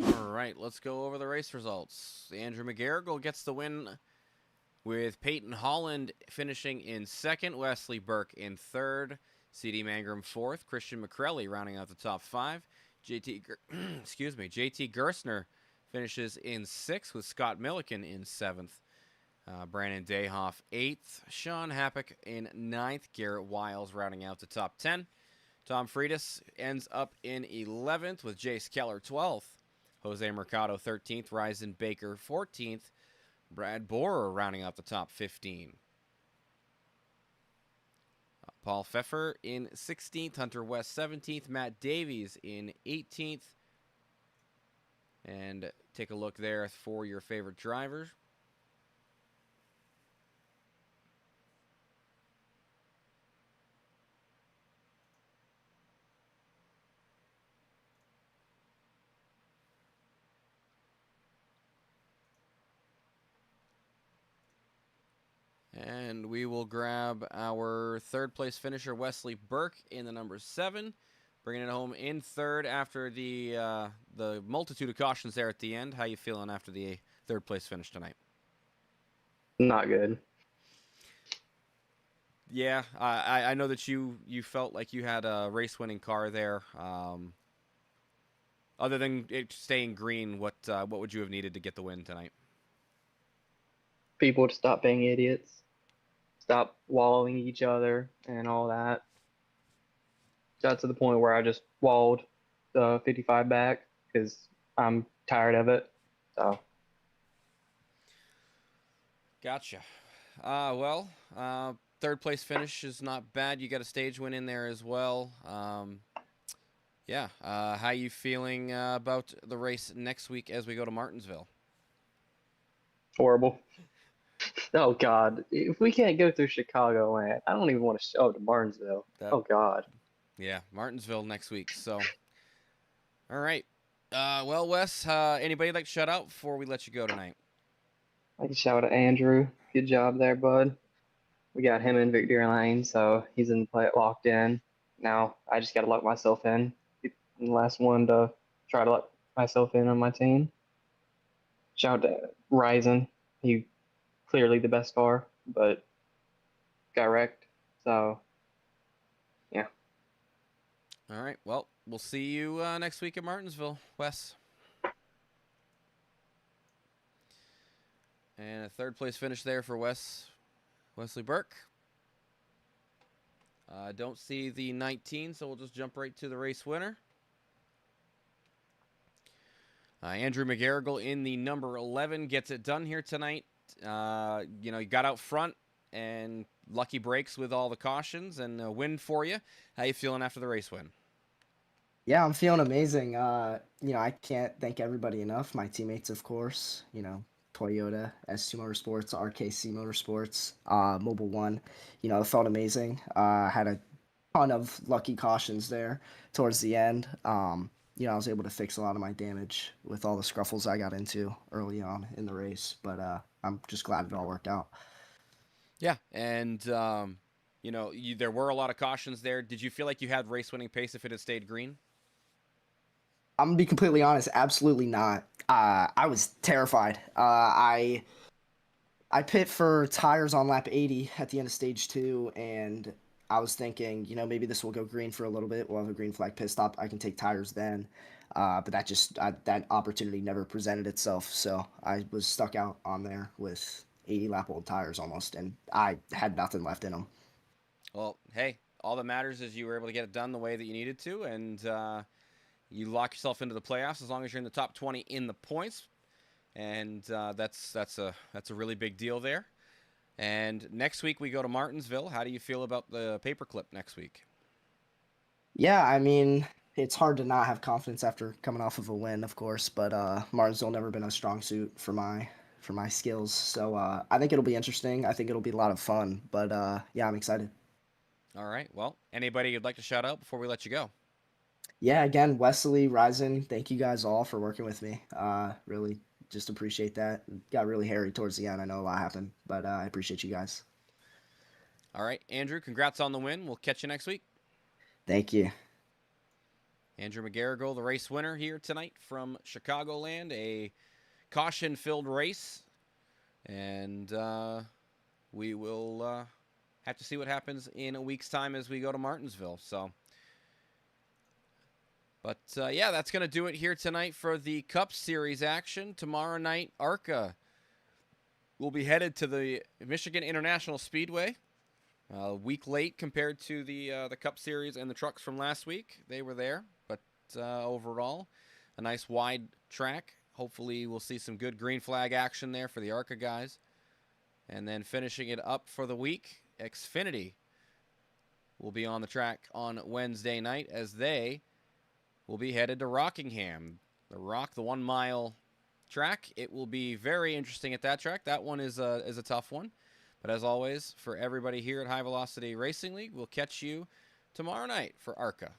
All right, let's go over the race results. Andrew McGarrigle gets the win with Peyton Holland finishing in second, Wesley Burke in third, C.D. Mangrum fourth, Christian McCrelly rounding out the top 5. JT Gerstner finishes in sixth with Scott Milliken in seventh. Brandon Dayhoff 8th, Sean Happick in 9th, Garrett Wiles rounding out the top 10. Tom Freitas ends up in 11th with Jace Keller 12th. Jose Mercado 13th, Ryzen Baker 14th, Brad Borer rounding out the top 15. Paul Pfeffer in 16th, Hunter West 17th, Matt Davies in 18th. And take a look there for your favorite drivers. And we will grab our third place finisher, Wesley Burke, in the number 7 bringing it home in third after the multitude of cautions there at the end. How you feeling after the third place finish tonight? Not good. Yeah, I know that you felt like you had a race-winning car there. Other than it staying green, what would you have needed to get the win tonight? People to stop being idiots, stop wallowing each other and all that. Got to the point where I just walled the 55 back because I'm tired of it. So Gotcha. Third place finish is not bad. You got a stage win in there as well. How you feeling about the race next week as we go to Martinsville? horrible. Oh God, if we can't go through Chicagoland, I don't even want to show up to Martinsville. Oh God. Yeah, Martinsville next week. So, all right. Wes, anybody like to shout out before we let you go tonight? I can shout out Andrew. Good job there, bud. We got him in victory lane, so he's in the play locked in. Now I just got to lock myself in. I'm the last one to try to lock myself in on my team. Shout out to Ryzen. He clearly the best car, but got wrecked. So yeah. All right. Well, we'll see you next week at Martinsville, Wes. And a third place finish there for Wesley Burke. Don't see the 19, so we'll just jump right to the race winner. Andrew McGarrigle in the number 11 gets it done here tonight. He got out front and lucky breaks with all the cautions and a win for you. How you feeling after the race win? Yeah, I'm feeling amazing. I can't thank everybody enough. My teammates, of course, Toyota, S2 Motorsports, RKC Motorsports, Mobile One. It felt amazing. Had a ton of lucky cautions there towards the end. I was able to fix a lot of my damage with all the scruffles I got into early on in the race. But I'm just glad it all worked out. Yeah, and there were a lot of cautions there. Did you feel like you had race-winning pace if it had stayed green? I'm gonna be completely honest, absolutely not. I was terrified. I pit for tires on lap 80 at the end of stage 2, and I was thinking, maybe this will go green for a little bit. We'll have a green flag pit stop. I can take tires then. But that opportunity never presented itself, so I was stuck out on there with 80 lap old tires almost, and I had nothing left in them. Well, hey, all that matters is you were able to get it done the way that you needed to, and you lock yourself into the playoffs as long as you're in the top 20 in the points, and that's a really big deal there. And next week we go to Martinsville. How do you feel about the paperclip next week? Yeah, I mean, it's hard to not have confidence after coming off of a win, of course, but Martinsville never been a strong suit for my skills, so I think it'll be interesting. I think it'll be a lot of fun, but yeah, I'm excited. All right. Well, anybody you'd like to shout out before we let you go? Yeah, again, Wesley, Ryzen, thank you guys all for working with me. Really just appreciate that. It got really hairy towards the end. I know a lot happened, but I appreciate you guys. All right, Andrew, congrats on the win. We'll catch you next week. Thank you. Andrew McGarrigle, the race winner here tonight from Chicagoland, a caution-filled race, and we will have to see what happens in a week's time as we go to Martinsville. But that's going to do it here tonight for the Cup Series action. Tomorrow night, ARCA will be headed to the Michigan International Speedway. A week late compared to the Cup Series and the trucks from last week. They were there, but overall, a nice wide track. Hopefully we'll see some good green flag action there for the ARCA guys. And then finishing it up for the week, Xfinity will be on the track on Wednesday night as they will be headed to Rockingham. The 1 mile track. It will be very interesting at that track. That one is a tough one. But as always, for everybody here at High Velocity Racing League, we'll catch you tomorrow night for ARCA.